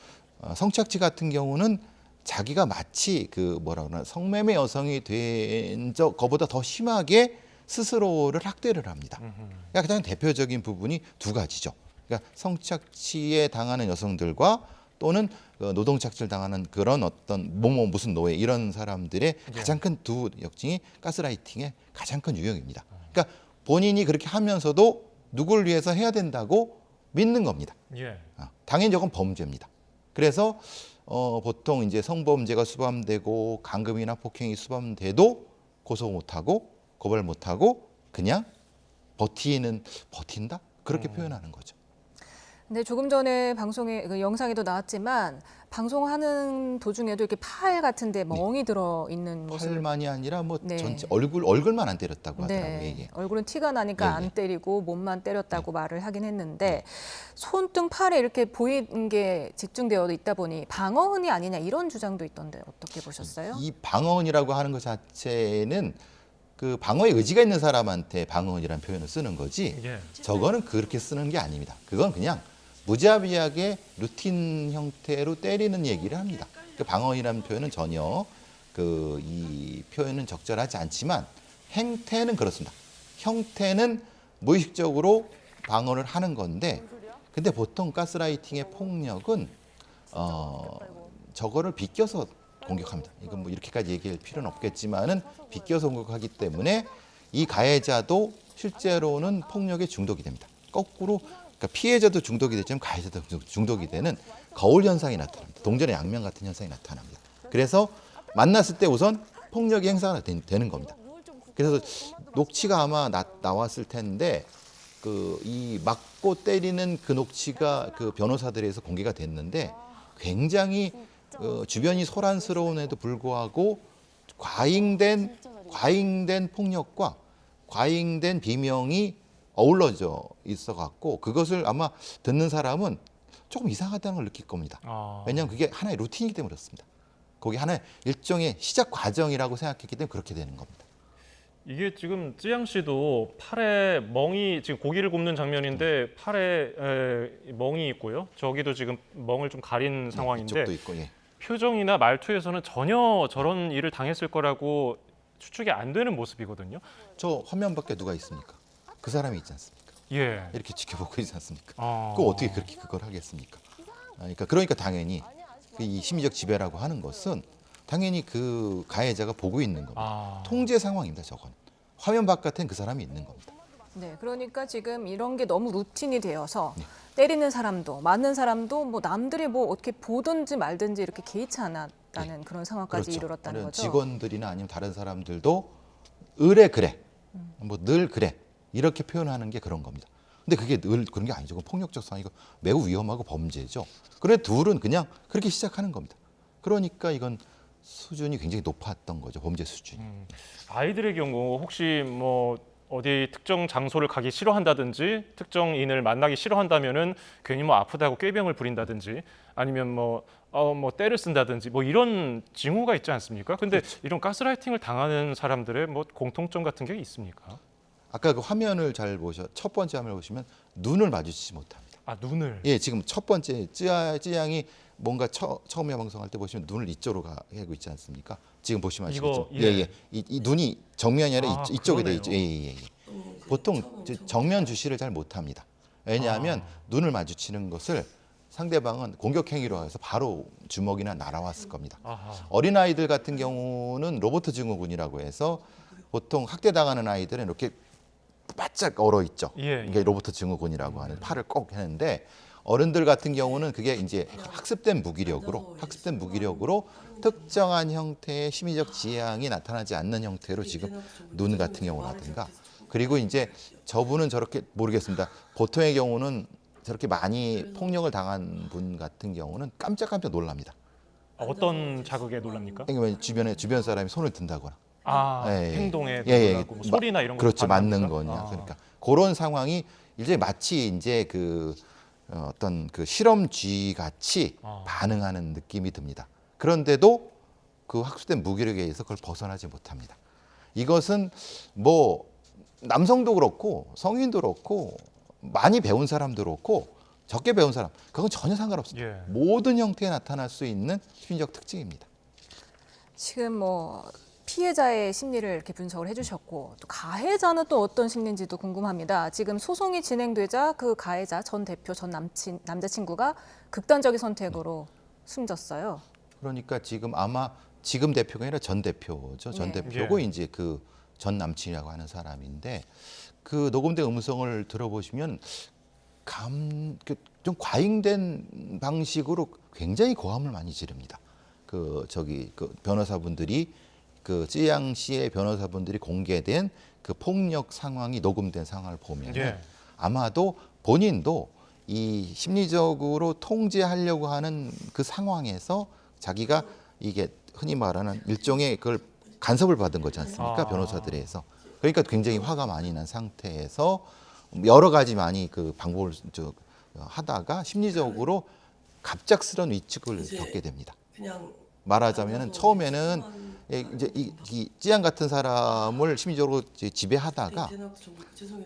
성착취 같은 경우는 자기가 마치 그 뭐라 그러나 성매매 여성이 된 거보다 더 심하게 스스로를 학대를 합니다. 그러니까 가장 대표적인 부분이 두 가지죠. 그러니까 성착취에 당하는 여성들과 또는 노동착취를 당하는 그런 어떤 무슨 노예 이런 사람들의 가장 큰 두 역징이 가스라이팅의 가장 큰 유형입니다. 그러니까 본인이 그렇게 하면서도 누구를 위해서 해야 된다고 믿는 겁니다. 예. 당연히 저건 범죄입니다. 그래서 보통 이제 성범죄가 수감되고 강금이나 폭행이 수감돼도 고소 못하고 고발 못하고 그냥 버틴다 그렇게 표현하는 거죠. 근데 조금 전에 방송에 그 영상에도 나왔지만 방송하는 도중에도 이렇게 팔 같은데 멍이 들어 있는 모습. 팔만이 아니라 뭐 전체 얼굴만 안 때렸다고 하더라고요. 네. 예. 얼굴은 티가 나니까 안 때리고 몸만 때렸다고 말을 하긴 했는데 손등 팔에 이렇게 보이는 게 집중되어 있다 보니 방어흔이 아니냐 이런 주장도 있던데 어떻게 보셨어요? 이 방어흔이라고 하는 것 자체는 그 방어의 의지가 있는 사람한테 방어흔이라는 표현을 쓰는 거지 저거는 그렇게 쓰는 게 아닙니다. 그건 그냥 무자비하게 루틴 형태로 때리는 얘기를 합니다. 그 방어이라는 표현은 전혀 이 표현은 적절하지 않지만 행태는 그렇습니다. 형태는 무의식적으로 방어를 하는 건데, 근데 보통 가스라이팅의 폭력은 저거를 비껴서 공격합니다. 이건 뭐 이렇게까지 얘기할 필요는 없겠지만은 비껴서 공격하기 때문에 이 가해자도 실제로는 폭력에 중독이 됩니다. 거꾸로 그러니까 피해자도 중독이 되지만 가해자도 중독이 되는 거울 현상이 나타납니다. 동전의 양면 같은 현상이 나타납니다. 그래서 만났을 때 우선 폭력이 행사가 되는 겁니다. 그래서 녹취가 아마 나왔을 텐데 이 맞고 때리는 그 녹취가 그 변호사들에 의해서 공개가 됐는데 굉장히 주변이 소란스러움에도 불구하고 과잉된 폭력과 과잉된 비명이 어우러져 있어 갖고 그것을 아마 듣는 사람은 조금 이상하다는 걸 느낄 겁니다. 왜냐하면 그게 하나의 루틴이기 때문에 그렇습니다. 그게 하나의 일종의 시작 과정이라고 생각했기 때문에 그렇게 되는 겁니다. 이게 지금 쯔양 씨도 팔에 멍이 지금 고기를 굽는 장면인데 팔에 멍이 있고요. 저기도 지금 멍을 좀 가린 상황인데 이쪽도 있고, 표정이나 말투에서는 전혀 저런 일을 당했을 거라고 추측이 안 되는 모습이거든요. 저 화면 밖에 누가 있습니까? 그 사람이 있지 않습니까? 예. 이렇게 지켜보고 있지 않습니까? 그 어떻게 그렇게 그걸 하겠습니까? 그러니까 당연히 이 심리적 지배라고 하는 것은 당연히 그 가해자가 보고 있는 겁니다. 통제 상황입니다. 저건 화면 바깥엔 그 사람이 있는 겁니다. 네, 그러니까 지금 이런 게 너무 루틴이 되어서 때리는 사람도 맞는 사람도 뭐 남들이 뭐 어떻게 보든지 말든지 이렇게 개의치 않았다는 그런 상황까지 이르렀다는 거죠. 직원들이나 아니면 다른 사람들도 의뢰 그래, 뭐 늘 그래 이렇게 표현하는 게 그런 겁니다. 근데 그게 늘 그런 게 아니죠. 폭력적 상황이고 매우 위험하고 범죄죠. 그런데 둘은 그냥 그렇게 시작하는 겁니다. 그러니까 이건 수준이 굉장히 높았던 거죠. 범죄 수준이. 아이들의 경우 혹시 뭐 어디 특정 장소를 가기 싫어한다든지 특정인을 만나기 싫어한다면은 괜히 뭐 아프다고 꾀병을 부린다든지 아니면 뭐 때를 쓴다든지 뭐 이런 징후가 있지 않습니까? 근데 이런 가스라이팅을 당하는 사람들의 뭐 공통점 같은 게 있습니까? 아까 그 화면을 잘 첫 번째 화면을 보시면 눈을 마주치지 못합니다. 눈을? 예, 지금 첫 번째 쯔양이 뭔가 처음에 방송할 때 보시면 눈을 이쪽으로 가고 있지 않습니까? 지금 보시면 아시겠죠? 이 눈이 정면이 아니라 이쪽에 돼 있죠. 보통 정면 주시를 잘 못합니다. 왜냐하면 눈을 마주치는 것을 상대방은 공격 행위로 해서 바로 주먹이나 날아왔을 겁니다. 어린아이들 같은 경우는 로버트 증후군이라고 해서 보통 학대당하는 아이들은 이렇게 바짝 얼어 있죠. 이게 로버트 증후군이라고 하는 팔을 꼭 하는데 어른들 같은 경우는 그게 이제 학습된 무기력으로 특정한 형태의 심리적 지향이 나타나지 않는 형태로 지금 눈 같은 경우라든가 그리고 이제 저분은 저렇게 모르겠습니다. 보통의 경우는 저렇게 많이 폭력을 당한 분 같은 경우는 깜짝깜짝 놀랍니다. 어떤 자극에 놀랍니까? 그러니까 주변 사람이 손을 든다거나 행동에 놀라고 뭐 소리나 이런 거 그렇죠. 맞는 거냐. 그러니까 그런 상황이 이제 마치 이제 어떤 그 실험쥐 같이 반응하는 느낌이 듭니다. 그런데도 그 학습된 무기력에 의해서 그걸 벗어나지 못합니다. 이것은 뭐 남성도 그렇고 성인도 그렇고 많이 배운 사람도 그렇고 적게 배운 사람 그건 전혀 상관없습니다. 모든 형태에 나타날 수 있는 심리적 특징입니다. 지금 뭐 피해자의 심리를 이렇게 분석을 해주셨고 또 가해자는 또 어떤 심리인지도 궁금합니다. 지금 소송이 진행되자 그 가해자 전 대표 전 남자친구가 극단적인 선택으로 숨졌어요. 그러니까 지금 대표가 아니라 전 대표죠. 전 대표고 이제 그 전 남친이라고 하는 사람인데 그 녹음된 음성을 들어보시면 좀 과잉된 방식으로 굉장히 고함을 많이 지릅니다. 그 변호사분들이 그 쯔양 씨의 변호사분들이 공개된 그 폭력 상황이 녹음된 상황을 보면 아마도 본인도 이 심리적으로 통제하려고 하는 그 상황에서 자기가 이게 흔히 말하는 일종의 그걸 간섭을 받은 거지 않습니까? 변호사들에서. 그러니까 굉장히 화가 많이 난 상태에서 여러 가지 많이 그 방법을 하다가 심리적으로 갑작스러운 위축을 겪게 됩니다. 말하자면은 처음에는 이제 이 쯔양 같은 사람을 심리적으로 지배하다가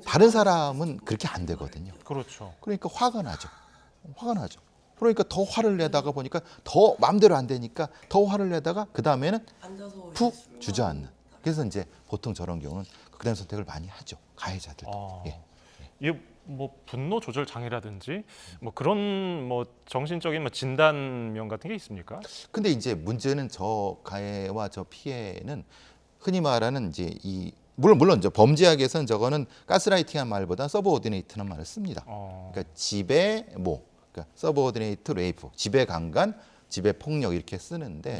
다른 사람은 그렇게 안 되거든요. 그렇죠. 그러니까 화가 나죠. 그러니까 더 화를 내다가 보니까 더 마음대로 안 되니까 더 화를 내다가 그 다음에는 푹 주저앉는. 그래서 이제 보통 저런 경우는 극단 선택을 많이 하죠. 가해자들도. 이게 뭐 분노 조절 장애라든지 뭐 그런 뭐 정신적인 뭐 진단명 같은 게 있습니까? 근데 이제 문제는 저 가해와 저 피해는 흔히 말하는 이제 물론 이제 범죄학에서는 저거는 가스라이팅한 말보다 서브오디네이트는 말을 씁니다. 그러니까 지배모, 그러니까 서브오디네이트 레이프, 지배 강간, 지배 폭력 이렇게 쓰는데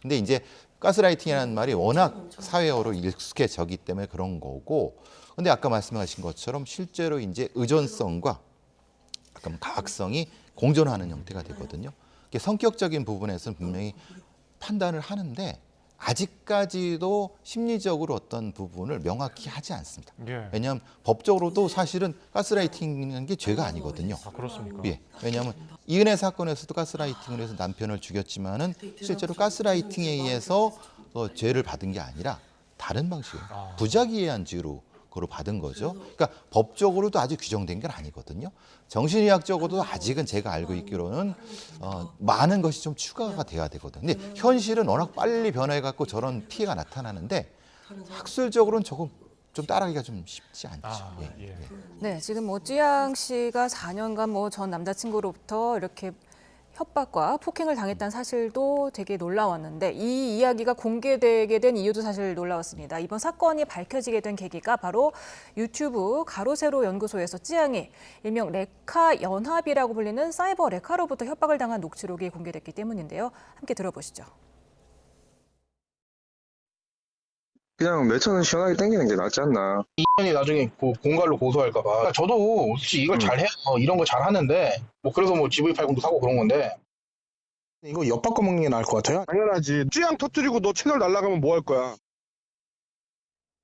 근데 이제 가스라이팅이라는 말이 워낙 사회어로 익숙해졌기 때문에 그런 거고. 근데 아까 말씀하신 것처럼 실제로 이제 의존성과 약간 가학성이 공존하는 형태가 되거든요. 성격적인 부분에서는 분명히 판단을 하는데 아직까지도 심리적으로 어떤 부분을 명확히 하지 않습니다. 왜냐하면 법적으로도 사실은 가스라이팅이라는 게 죄가 아니거든요. 그렇습니까? 왜냐하면 이은혜 사건에서도 가스라이팅을 해서 남편을 죽였지만은 실제로 가스라이팅에 의해서 죄를 받은 게 아니라 다른 방식으로 부작위에 죄로 그걸 받은 거죠. 그러니까 법적으로도 아직 규정된 건 아니거든요. 정신의학적으로도 아직은 제가 알고 있기로는 많은 것이 좀 추가가 돼야 되거든요. 근데 현실은 워낙 빨리 변해갖고 저런 피해가 나타나는데 학술적으로는 조금 좀 따라가기가 좀 쉽지 않죠. 네, 지금 뭐 쯔양 씨가 4년간 뭐 전 남자친구로부터 이렇게 협박과 폭행을 당했다는 사실도 되게 놀라웠는데 이 이야기가 공개되게 된 이유도 사실 놀라웠습니다. 이번 사건이 밝혀지게 된 계기가 바로 유튜브 가로세로 연구소에서 쯔양이 일명 레카 연합이라고 불리는 사이버 레카로부터 협박을 당한 녹취록이 공개됐기 때문인데요. 함께 들어보시죠. 그냥 매천은 시원하게 땡기는 게 낫지 않나. 이년이 나중에 공갈로 고소할까 봐. 그러니까 저도 솔직히 이걸 잘해요. 이런 거 잘하는데 뭐 그래서 뭐 GV80도 사고 그런 건데 이거 엿바꿔 먹는 게 나을 것 같아요. 당연하지. 쥐양 터뜨리고 너 채널 날라가면 뭐 할 거야.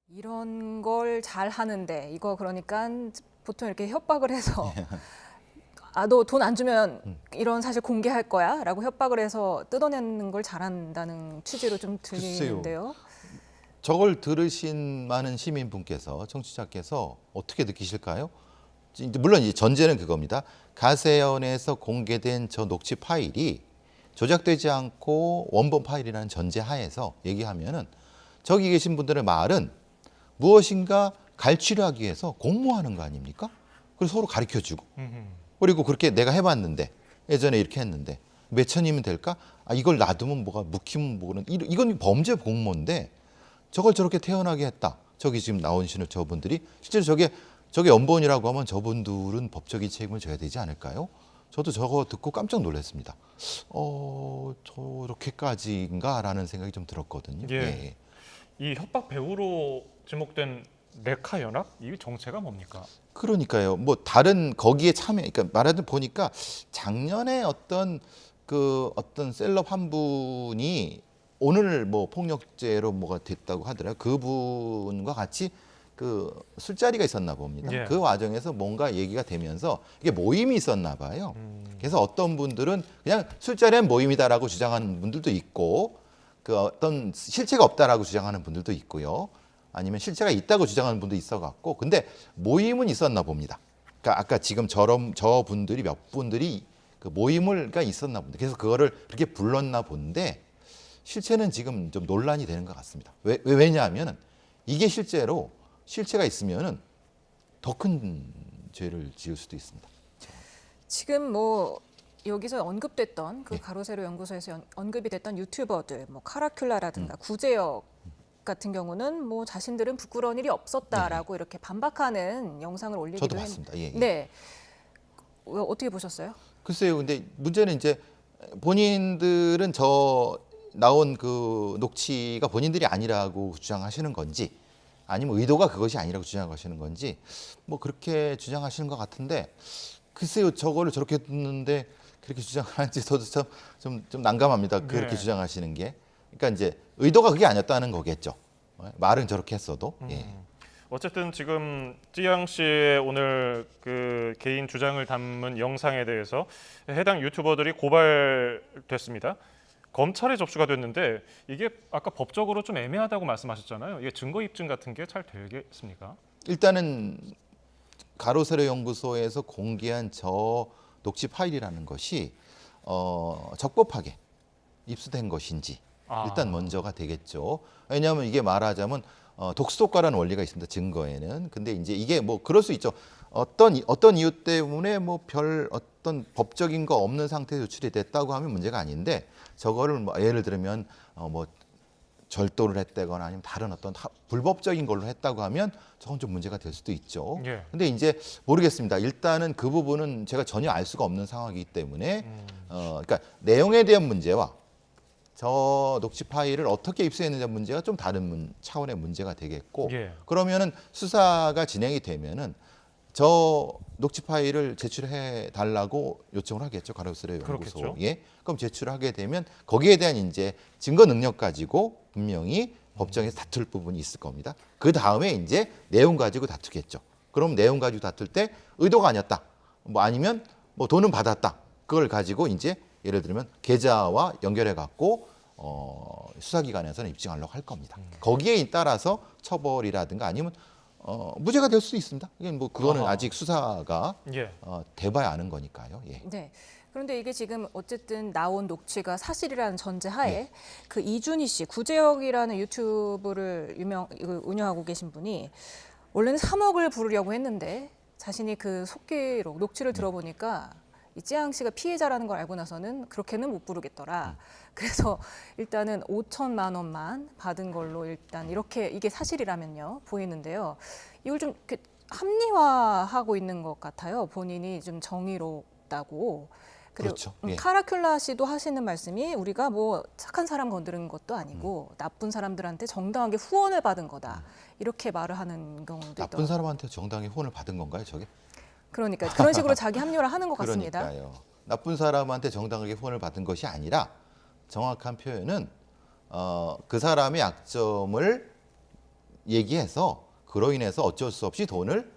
이런 걸 잘하는데 이거 그러니까 보통 이렇게 협박을 해서 너 돈 안 주면 이런 사실 공개할 거야 라고 협박을 해서 뜯어내는 걸 잘한다는 취지로 좀 들리는데요. 저걸 들으신 많은 시민분께서 청취자께서 어떻게 느끼실까요? 물론 이제 전제는 그겁니다. 가세연에서 공개된 저 녹취 파일이 조작되지 않고 원본 파일이라는 전제 하에서 얘기하면은 저기 계신 분들의 말은 무엇인가 갈취를 하기 위해서 공모하는 거 아닙니까? 그리고 서로 가르쳐주고 그리고 그렇게 내가 해봤는데 예전에 이렇게 했는데 몇 천이면 될까? 이걸 놔두면 뭐가 묵히면 뭐는 이건 범죄 공모인데 저걸 저렇게 태어나게 했다. 저기 지금 나오시는 저분들이 실제로 저게 연본이라고 하면 저분들은 법적인 책임을 져야 되지 않을까요? 저도 저거 듣고 깜짝 놀랐습니다. 저렇게까지인가라는 생각이 좀 들었거든요. 예. 이 협박 배우로 지목된 레카 연합 이 정체가 뭡니까? 그러니까요. 뭐 다른 거기에 참여, 그러니까 말하자면 보니까 작년에 어떤 셀럽 한 분이 오늘 뭐 폭력죄로 뭐가 됐다고 하더라고요. 그분과 같이 그 술자리가 있었나 봅니다. 예. 그 과정에서 뭔가 얘기가 되면서 이게 모임이 있었나 봐요. 그래서 어떤 분들은 그냥 술자리는 모임이다라고 주장하는 분들도 있고 그 어떤 실체가 없다라고 주장하는 분들도 있고요. 아니면 실체가 있다고 주장하는 분도 있어갖고 근데 모임은 있었나 봅니다. 그러니까 아까 지금 저 분들이 몇 분들이 그 모임을가 있었나 봅니다. 그래서 그거를 그렇게 불렀나 본데 실체는 지금 좀 논란이 되는 것 같습니다. 왜냐하면 이게 실제로 실체가 있으면은 더 큰 죄를 지을 수도 있습니다. 지금 뭐 여기서 언급됐던 그 가로세로 연구소에서 언급이 됐던 유튜버들, 뭐 카라큘라라든가 구제역 같은 경우는 뭐 자신들은 부끄러운 일이 없었다라고 이렇게 반박하는 영상을 올리기도 저도 봤습니다. 예. 네, 어떻게 보셨어요? 글쎄요. 근데 문제는 이제 본인들은 저 나온 그 녹취가 본인들이 아니라고 주장하시는 건지 아니면 의도가 그것이 아니라고 주장하시는 건지 뭐 그렇게 주장하시는 것 같은데 글쎄요. 저거를 저렇게 듣는데 그렇게 주장하는지 저도 좀 난감합니다. 그렇게 주장하시는 게. 그러니까 이제 의도가 그게 아니었다는 거겠죠. 말은 저렇게 했어도. 예. 어쨌든 지금 쯔양 씨의 오늘 그 개인 주장을 담은 영상에 대해서 해당 유튜버들이 고발됐습니다. 검찰에 접수가 됐는데 이게 아까 법적으로 좀 애매하다고 말씀하셨잖아요. 이게 증거 입증 같은 게 잘 되겠습니까? 일단은 가로세로 연구소에서 공개한 저 녹취 파일이라는 것이 적법하게 입수된 것인지 일단 먼저가 되겠죠. 왜냐하면 이게 말하자면 독수독과라는 원리가 있습니다. 증거에는. 근데 이제 이게 뭐 그럴 수 있죠. 어떤 이유 때문에 뭐 별 어떤 법적인 거 없는 상태에 유출이 됐다고 하면 문제가 아닌데 저거를 뭐 예를 들면 뭐 절도를 했다거나 아니면 다른 어떤 불법적인 걸로 했다고 하면 저건 좀 문제가 될 수도 있죠. 예. 근데 이제 모르겠습니다. 일단은 그 부분은 제가 전혀 알 수가 없는 상황이기 때문에 그러니까 내용에 대한 문제와 저 녹취 파일을 어떻게 입수했느냐 문제가 좀 다른 차원의 문제가 되겠고 그러면은 수사가 진행이 되면은 저 녹취 파일을 제출해 달라고 요청을 하겠죠. 가로세로 연구소에. 그럼 제출하게 되면 거기에 대한 이제 증거 능력 가지고 분명히 법정에서 다툴 부분이 있을 겁니다. 그 다음에 이제 내용 가지고 다투겠죠. 그럼 내용 가지고 다툴 때 의도가 아니었다. 뭐 아니면 뭐 돈은 받았다. 그걸 가지고 이제 예를 들면 계좌와 연결해 갖고 수사기관에서는 입증하려고 할 겁니다. 거기에 따라서 처벌이라든가 아니면 무죄가 될 수 있습니다. 이게 뭐 그거는 아직 수사가 돼봐야 아는 거니까요. 예. 네. 그런데 이게 지금 어쨌든 나온 녹취가 사실이라는 전제하에 그 이준희 씨, 구제역이라는 유튜브를 운영하고 계신 분이 원래는 3억을 부르려고 했는데 자신이 그 속기록 녹취를 들어보니까 이 쯔양 씨가 피해자라는 걸 알고 나서는 그렇게는 못 부르겠더라. 그래서 일단은 5천만 원만 받은 걸로 일단 이렇게 이게 사실이라면요 보이는데요. 이걸 좀 이렇게 합리화하고 있는 것 같아요. 본인이 좀 정의롭다고. 그리고 그렇죠. 예. 카라큘라 씨도 하시는 말씀이 우리가 뭐 착한 사람 건드린 것도 아니고 나쁜 사람들한테 정당하게 후원을 받은 거다. 이렇게 말을 하는 경우도 나쁜 있더라고요. 사람한테 정당히 후원을 받은 건가요, 저게? 그러니까 그런 식으로 자기 합리화를 하는 것 같습니다. 그러니까요. 나쁜 사람한테 정당하게 후원을 받은 것이 아니라 정확한 표현은 그 사람의 약점을 얘기해서 그로 인해서 어쩔 수 없이 돈을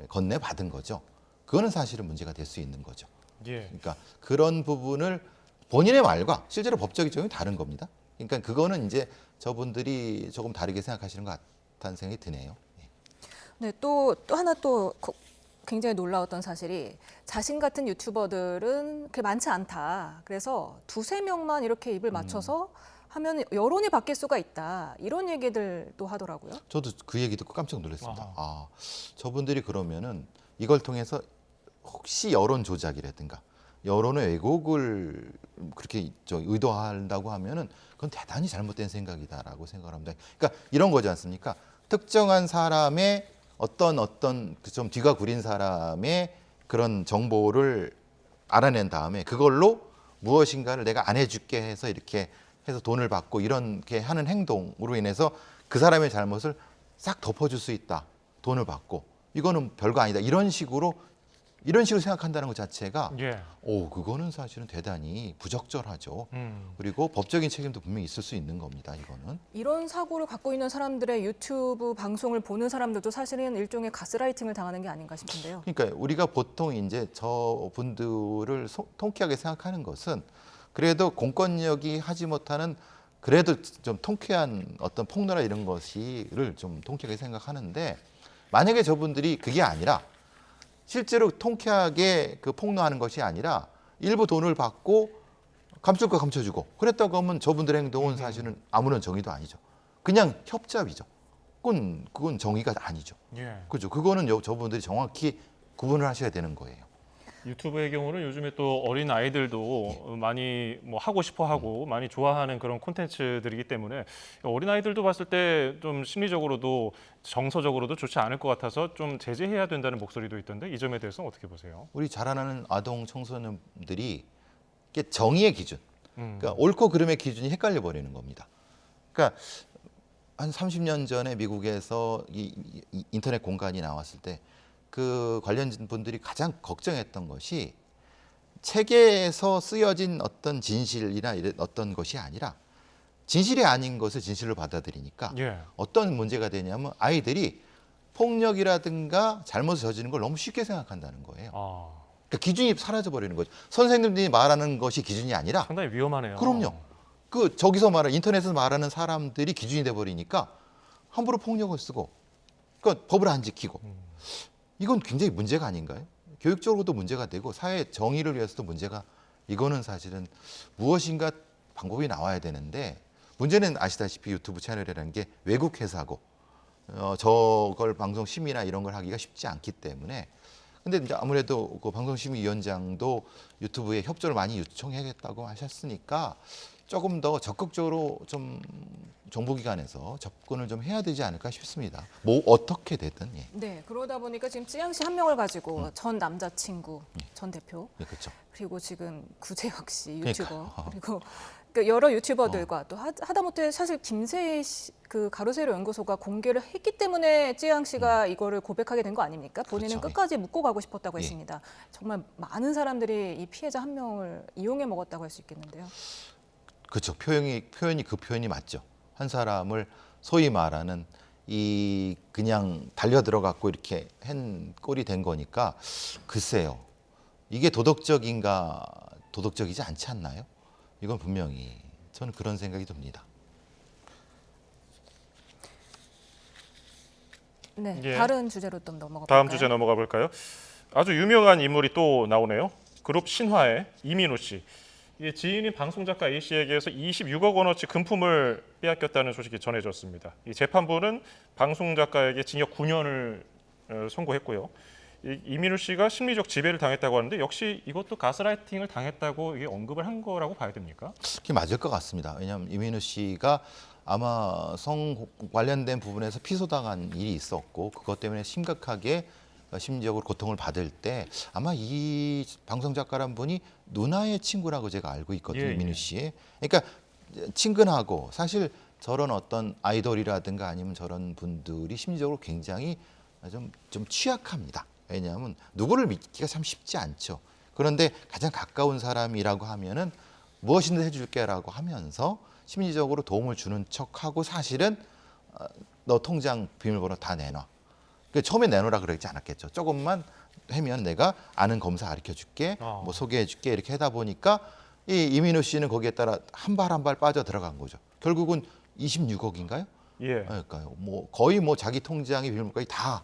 건네받은 거죠. 그거는 사실은 문제가 될 수 있는 거죠. 예. 그러니까 그런 부분을 본인의 말과 실제로 법적 입장이 다른 겁니다. 그러니까 그거는 이제 저분들이 조금 다르게 생각하시는 것 같다는 생각이 드네요. 네, 또 하나 또 굉장히 놀라웠던 사실이 자신 같은 유튜버들은 그렇게 많지 않다. 그래서 2~3명만 이렇게 입을 맞춰서 하면 여론이 바뀔 수가 있다. 이런 얘기들도 하더라고요. 저도 그 얘기 듣고 깜짝 놀랐습니다. 저분들이 그러면은 이걸 통해서 혹시 여론 조작이라든가 여론의 왜곡을 그렇게 의도한다고 하면은 그건 대단히 잘못된 생각이다라고 생각을 합니다. 그러니까 이런 거지 않습니까? 특정한 사람의 어떤 좀 뒤가 구린 사람의 그런 정보를 알아낸 다음에 그걸로 무엇인가를 내가 안 해줄게 해서 이렇게 해서 돈을 받고 이렇게 하는 행동으로 인해서 그 사람의 잘못을 싹 덮어줄 수 있다. 돈을 받고 이거는 별거 아니다. 이런 식으로 생각한다는 것 자체가 그거는 사실은 대단히 부적절하죠. 그리고 법적인 책임도 분명히 있을 수 있는 겁니다. 이거는. 이런 사고를 갖고 있는 사람들의 유튜브 방송을 보는 사람들도 사실은 일종의 가스라이팅을 당하는 게 아닌가 싶은데요. 그러니까 우리가 보통 이제 저분들을 통쾌하게 생각하는 것은 그래도 공권력이 하지 못하는 그래도 좀 통쾌한 어떤 폭로나 이런 것을 좀 통쾌하게 생각하는데 만약에 저분들이 그게 아니라 실제로 통쾌하게 그 폭로하는 것이 아니라 일부 돈을 받고 감출 거 감춰주고 그랬다고 하면 저분들의 행동은 사실은 아무런 정의도 아니죠. 그냥 협잡이죠. 그건 정의가 아니죠. 그죠? 그거는 저분들이 정확히 구분을 하셔야 되는 거예요. 유튜브의 경우는 요즘에 또 어린 아이들도 많이 뭐 하고 싶어 하고 많이 좋아하는 그런 콘텐츠들이기 때문에 어린 아이들도 봤을 때 좀 심리적으로도 정서적으로도 좋지 않을 것 같아서 좀 제재해야 된다는 목소리도 있던데 이 점에 대해서는 어떻게 보세요? 우리 자라나는 아동 청소년들이 정의의 기준, 그러니까 옳고 그름의 기준이 헷갈려 버리는 겁니다. 그러니까 한 30년 전에 미국에서 이 인터넷 공간이 나왔을 때 그 관련진 분들이 가장 걱정했던 것이 책에서 쓰여진 어떤 진실이나 어떤 것이 아니라 진실이 아닌 것을 진실로 받아들이니까 어떤 문제가 되냐면 아이들이 폭력이라든가 잘못을 저지르는 걸 너무 쉽게 생각한다는 거예요. 그러니까 기준이 사라져 버리는 거죠. 선생님들이 말하는 것이 기준이 아니라 상당히 위험하네요. 그럼요. 저기서 인터넷에서 말하는 사람들이 기준이 돼 버리니까 함부로 폭력을 쓰고 그러니까 법을 안 지키고 이건 굉장히 문제가 아닌가요? 교육적으로도 문제가 되고 사회 정의를 위해서도 문제가 이거는 사실은 무엇인가 방법이 나와야 되는데 문제는 아시다시피 유튜브 채널이라는 게 외국 회사고 저걸 방송 심의나 이런 걸 하기가 쉽지 않기 때문에 근데 이제 아무래도 그 방송심의위원장도 유튜브에 협조를 많이 요청하겠다고 하셨으니까 조금 더 적극적으로 좀 정보기관에서 접근을 좀 해야 되지 않을까 싶습니다. 뭐 어떻게 되든. 네, 그러다 보니까 지금 쯔양 씨 한 명을 가지고 전 남자친구, 전 대표, 그렇죠. 그리고 지금 구재혁 씨 유튜버, 그러니까. 그리고 여러 유튜버들과 또 하다못해 사실 김세희 씨, 그 가로세로 연구소가 공개를 했기 때문에 쯔양 씨가 이거를 고백하게 된 거 아닙니까? 본인은 그렇죠. 끝까지 묻고 가고 싶었다고 했습니다. 정말 많은 사람들이 이 피해자 한 명을 이용해 먹었다고 할 수 있겠는데요. 그렇죠. 표현이 그 표현이 맞죠. 한 사람을 소위 말하는 이 그냥 달려 들어갔고 이렇게 한 꼴이 된 거니까 글쎄요. 이게 도덕적인가 도덕적이지 않지 않나요? 이건 분명히 저는 그런 생각이 듭니다. 네, 다른 주제로 좀 넘어가 볼까요? 다음 주제 넘어가 볼까요? 아주 유명한 인물이 또 나오네요. 그룹 신화의 이민우 씨. 지인인 방송작가 A 씨에게서 26억 원어치 금품을 빼앗겼다는 소식이 전해졌습니다. 이 재판부는 방송작가에게 징역 9년을 선고했고요. 이민우 씨가 심리적 지배를 당했다고 하는데 역시 이것도 가스라이팅을 당했다고 이게 언급을 한 거라고 봐야 됩니까? 그게 맞을 것 같습니다. 왜냐하면 이민우 씨가 아마 성 관련된 부분에서 피소당한 일이 있었고 그것 때문에 심각하게 심리적으로 고통을 받을 때 아마 이 방송 작가란 분이 누나의 친구라고 제가 알고 있거든요. 이민우 씨의. 그러니까 친근하고 사실 저런 어떤 아이돌이라든가 아니면 저런 분들이 심리적으로 굉장히 좀 취약합니다. 왜냐하면 누구를 믿기가 참 쉽지 않죠. 그런데 가장 가까운 사람이라고 하면은 무엇이든 해줄게라고 하면서 심리적으로 도움을 주는 척하고 사실은 너 통장 비밀번호 다 내놔. 처음에 내놓으라 그러지 않았겠죠. 조금만 하면 내가 아는 검사 가르쳐줄게, 뭐 소개해줄게 이렇게 하다 보니까 이 이민우 씨는 거기에 따라 한 발 한 발 빠져 들어간 거죠. 결국은 26억인가요? 예. 그러니까요. 뭐 거의 뭐 자기 통장의 비밀번호까지 다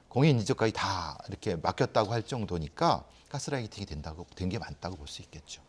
공인 인적까지 다 이렇게 맡겼다고 할 정도니까 가스라이팅이 된 게 맞다고 볼 수 있겠죠.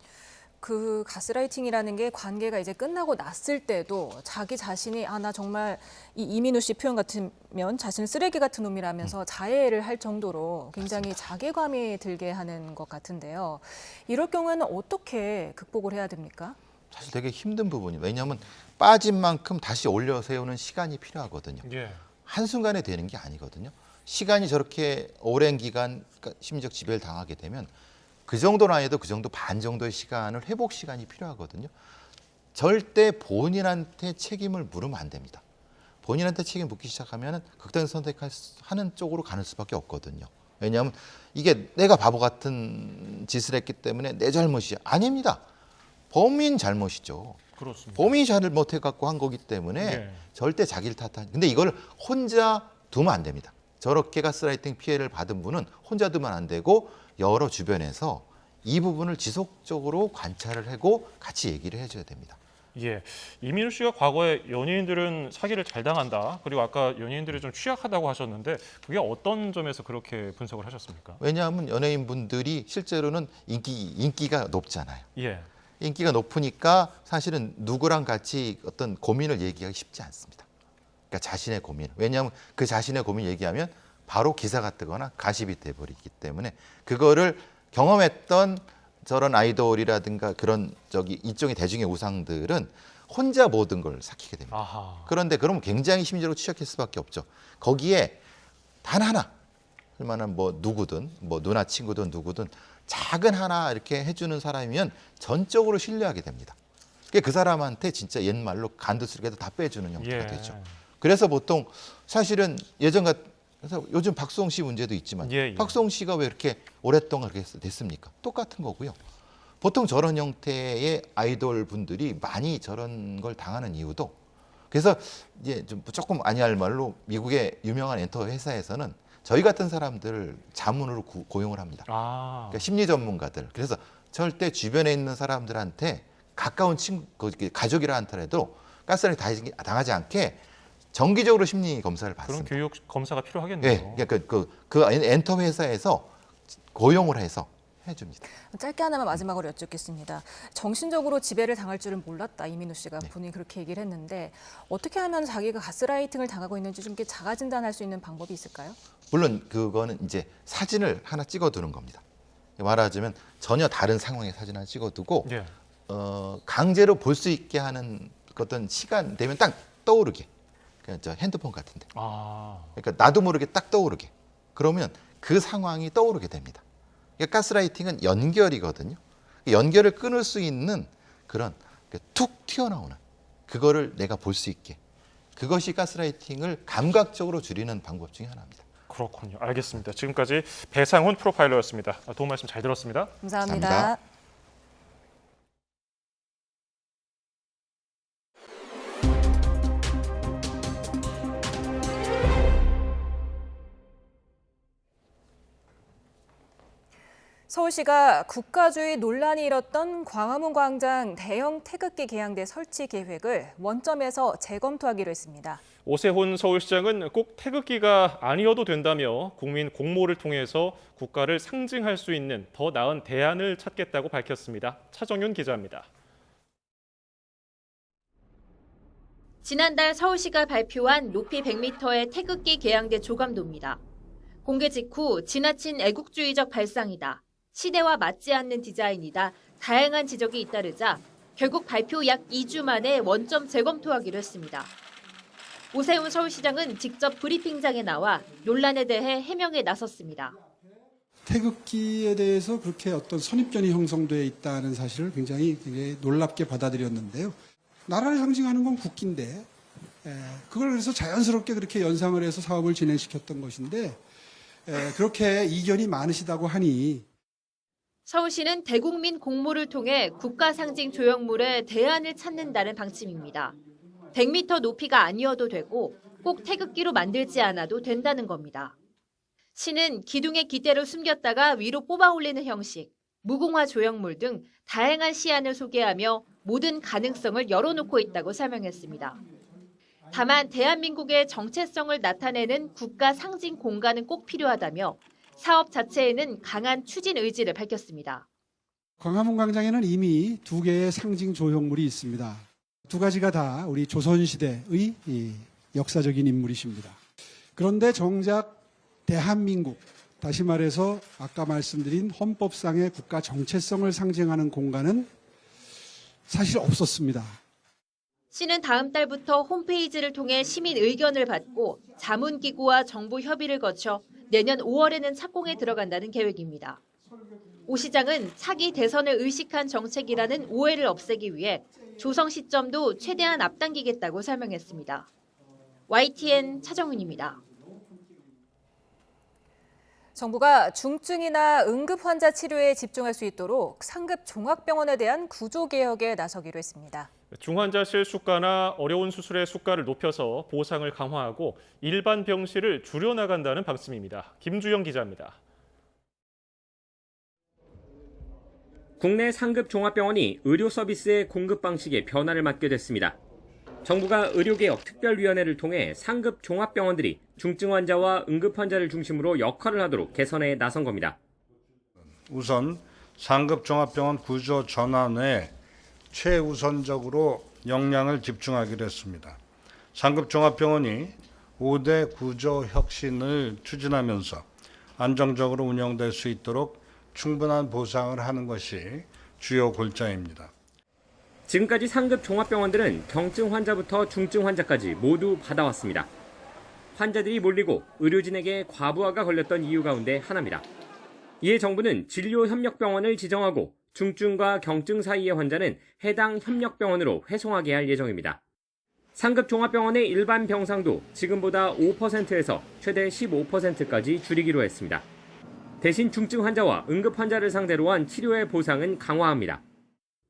그 가스라이팅이라는 게 관계가 이제 끝나고 났을 때도 자기 자신이 나 정말 이 이민우 씨 표현 같으면 자신을 쓰레기 같은 놈이라면서 자해를 할 정도로 굉장히 자괴감이 들게 하는 것 같은데요. 이럴 경우에는 어떻게 극복을 해야 됩니까? 사실 되게 힘든 부분이에요. 왜냐하면 빠진 만큼 다시 올려 세우는 시간이 필요하거든요. 예. 한순간에 되는 게 아니거든요. 시간이 저렇게 오랜 기간 심리적 지배를 당하게 되면 그 정도는 아니어도 그 정도 반 정도의 시간을 회복 시간이 필요하거든요. 절대 본인한테 책임을 물으면 안 됩니다. 본인한테 책임 묻기 시작하면 극단적 선택하는 쪽으로 가는 수밖에 없거든요. 왜냐하면 이게 내가 바보 같은 짓을 했기 때문에 내 잘못이야. 아닙니다. 범인 잘못이죠. 그렇습니다. 범인이 잘못해갖고 한 거기 때문에 절대 자기를 탓하는. 근데 이걸 혼자 두면 안 됩니다. 저렇게 가스라이팅 피해를 받은 분은 혼자 두면 안 되고 여러 주변에서 이 부분을 지속적으로 관찰을 하고 같이 얘기를 해줘야 됩니다. 예, 이민우 씨가 과거에 연예인들은 사기를 잘 당한다. 그리고 아까 연예인들이 좀 취약하다고 하셨는데 그게 어떤 점에서 그렇게 분석을 하셨습니까? 왜냐하면 연예인분들이 실제로는 인기가 높잖아요. 예. 인기가 높으니까 사실은 누구랑 같이 어떤 고민을 얘기하기 쉽지 않습니다. 그러니까 자신의 고민. 왜냐하면 그 자신의 고민 얘기하면 바로 기사가 뜨거나 가십이 돼버리기 때문에 그거를 경험했던 저런 아이돌이라든가 그런 일종의 대중의 우상들은 혼자 모든 걸 삭히게 됩니다. 아하. 그런데 그러면 굉장히 심리적으로 취약할 수밖에 없죠. 거기에 단 하나 얼마나 뭐 누구든 뭐 누나 친구든 누구든 작은 하나 이렇게 해주는 사람이면 전적으로 신뢰하게 됩니다. 그 사람한테 진짜 옛말로 간두스럽게도 다 빼주는 형태가 되죠. 그래서 보통 사실은 그래서 요즘 박수홍 씨 문제도 있지만 박수홍 씨가 왜 이렇게 오랫동안 그렇게 됐습니까? 똑같은 거고요. 보통 저런 형태의 아이돌 분들이 많이 저런 걸 당하는 이유도 그래서 이제 좀 조금 아니할 말로 미국의 유명한 엔터 회사에서는 저희 같은 사람들을 자문으로 고용을 합니다. 그러니까 심리 전문가들. 그래서 절대 주변에 있는 사람들한테 가까운 친구, 가족이라 한테라도 가스라이팅 당하지 않게 정기적으로 심리 검사를 받습니다. 그런 교육 검사가 필요하겠네요. 네, 그러니까 그 엔터 회사에서 고용을 해서 해줍니다. 짧게 하나만 마지막으로 여쭙겠습니다. 정신적으로 지배를 당할 줄은 몰랐다. 이민우 씨가 본인이 그렇게 얘기를 했는데 어떻게 하면 자기가 가스라이팅을 당하고 있는지 좀 자가 진단할 수 있는 방법이 있을까요? 물론 그거는 이제 사진을 하나 찍어두는 겁니다. 말하자면 전혀 다른 상황의 사진 하나 찍어두고 강제로 볼 수 있게 하는 어떤 시간 되면 딱 떠오르게. 그냥 저 핸드폰 같은데. 그러니까 나도 모르게 딱 떠오르게. 그러면 그 상황이 떠오르게 됩니다. 그러니까 가스라이팅은 연결이거든요. 연결을 끊을 수 있는 그런 툭 튀어나오는 그거를 내가 볼 수 있게. 그것이 가스라이팅을 감각적으로 줄이는 방법 중에 하나입니다. 그렇군요. 알겠습니다. 지금까지 배상훈 프로파일러였습니다. 도움 말씀 잘 들었습니다. 감사합니다. 서울시가 국가주의 논란이 일었던 광화문 광장 대형 태극기 개양대 설치 계획을 원점에서 재검토하기로 했습니다. 오세훈 서울시장은 꼭 태극기가 아니어도 된다며 국민 공모를 통해서 국가를 상징할 수 있는 더 나은 대안을 찾겠다고 밝혔습니다. 차정윤 기자입니다. 지난달 서울시가 발표한 높이 100m의 태극기 개양대 조감도입니다. 공개 직후 지나친 애국주의적 발상이다. 시대와 맞지 않는 디자인이다. 다양한 지적이 잇따르자 결국 발표 약 2주 만에 원점 재검토하기로 했습니다. 오세훈 서울시장은 직접 브리핑장에 나와 논란에 대해 해명에 나섰습니다. 태극기에 대해서 그렇게 어떤 선입견이 형성되어 있다는 사실을 굉장히 놀랍게 받아들였는데요. 나라를 상징하는 건 국기인데 그걸 그래서 자연스럽게 그렇게 연상을 해서 사업을 진행시켰던 것인데 그렇게 이견이 많으시다고 하니 서울시는 대국민 공모를 통해 국가 상징 조형물의 대안을 찾는다는 방침입니다. 100m 높이가 아니어도 되고 꼭 태극기로 만들지 않아도 된다는 겁니다. 시는 기둥의 기대로 숨겼다가 위로 뽑아 올리는 형식, 무궁화 조형물 등 다양한 시안을 소개하며 모든 가능성을 열어놓고 있다고 설명했습니다. 다만 대한민국의 정체성을 나타내는 국가 상징 공간은 꼭 필요하다며 사업 자체에는 강한 추진 의지를 밝혔습니다. 광화문 광장에는 이미 2개의 상징 조형물이 있습니다. 2가지가 다 우리 조선시대의 역사적인 인물이십니다. 그런데 정작 대한민국, 다시 말해서 아까 말씀드린 헌법상의 국가 정체성을 상징하는 공간은 사실 없었습니다. 시는 다음 달부터 홈페이지를 통해 시민 의견을 받고 자문기구와 정부 협의를 거쳐 내년 5월에는 착공에 들어간다는 계획입니다. 오 시장은 차기 대선을 의식한 정책이라는 오해를 없애기 위해 조성 시점도 최대한 앞당기겠다고 설명했습니다. YTN 차정은입니다. 정부가 중증이나 응급 환자 치료에 집중할 수 있도록 상급 종합병원에 대한 구조 개혁에 나서기로 했습니다. 중환자실 수가나 어려운 수술의 수가를 높여서 보상을 강화하고 일반 병실을 줄여나간다는 방침입니다. 김주영 기자입니다. 국내 상급 종합병원이 의료 서비스의 공급 방식에 변화를 맞게 됐습니다. 정부가 의료개혁 특별위원회를 통해 상급 종합병원들이 중증 환자와 응급 환자를 중심으로 역할을 하도록 개선에 나선 겁니다. 우선 상급 종합병원 구조 전환에 최우선적으로 역량을 집중하기로 했습니다. 상급 종합병원이 5대 구조 혁신을 추진하면서 안정적으로 운영될 수 있도록 충분한 보상을 하는 것이 주요 골자입니다. 지금까지 상급 종합병원들은 경증 환자부터 중증 환자까지 모두 받아왔습니다. 환자들이 몰리고 의료진에게 과부하가 걸렸던 이유 가운데 하나입니다. 이에 정부는 진료협력병원을 지정하고 중증과 경증 사이의 환자는 해당 협력병원으로 회송하게 할 예정입니다. 상급 종합병원의 일반 병상도 지금보다 5%에서 최대 15%까지 줄이기로 했습니다. 대신 중증 환자와 응급 환자를 상대로 한 치료의 보상은 강화합니다.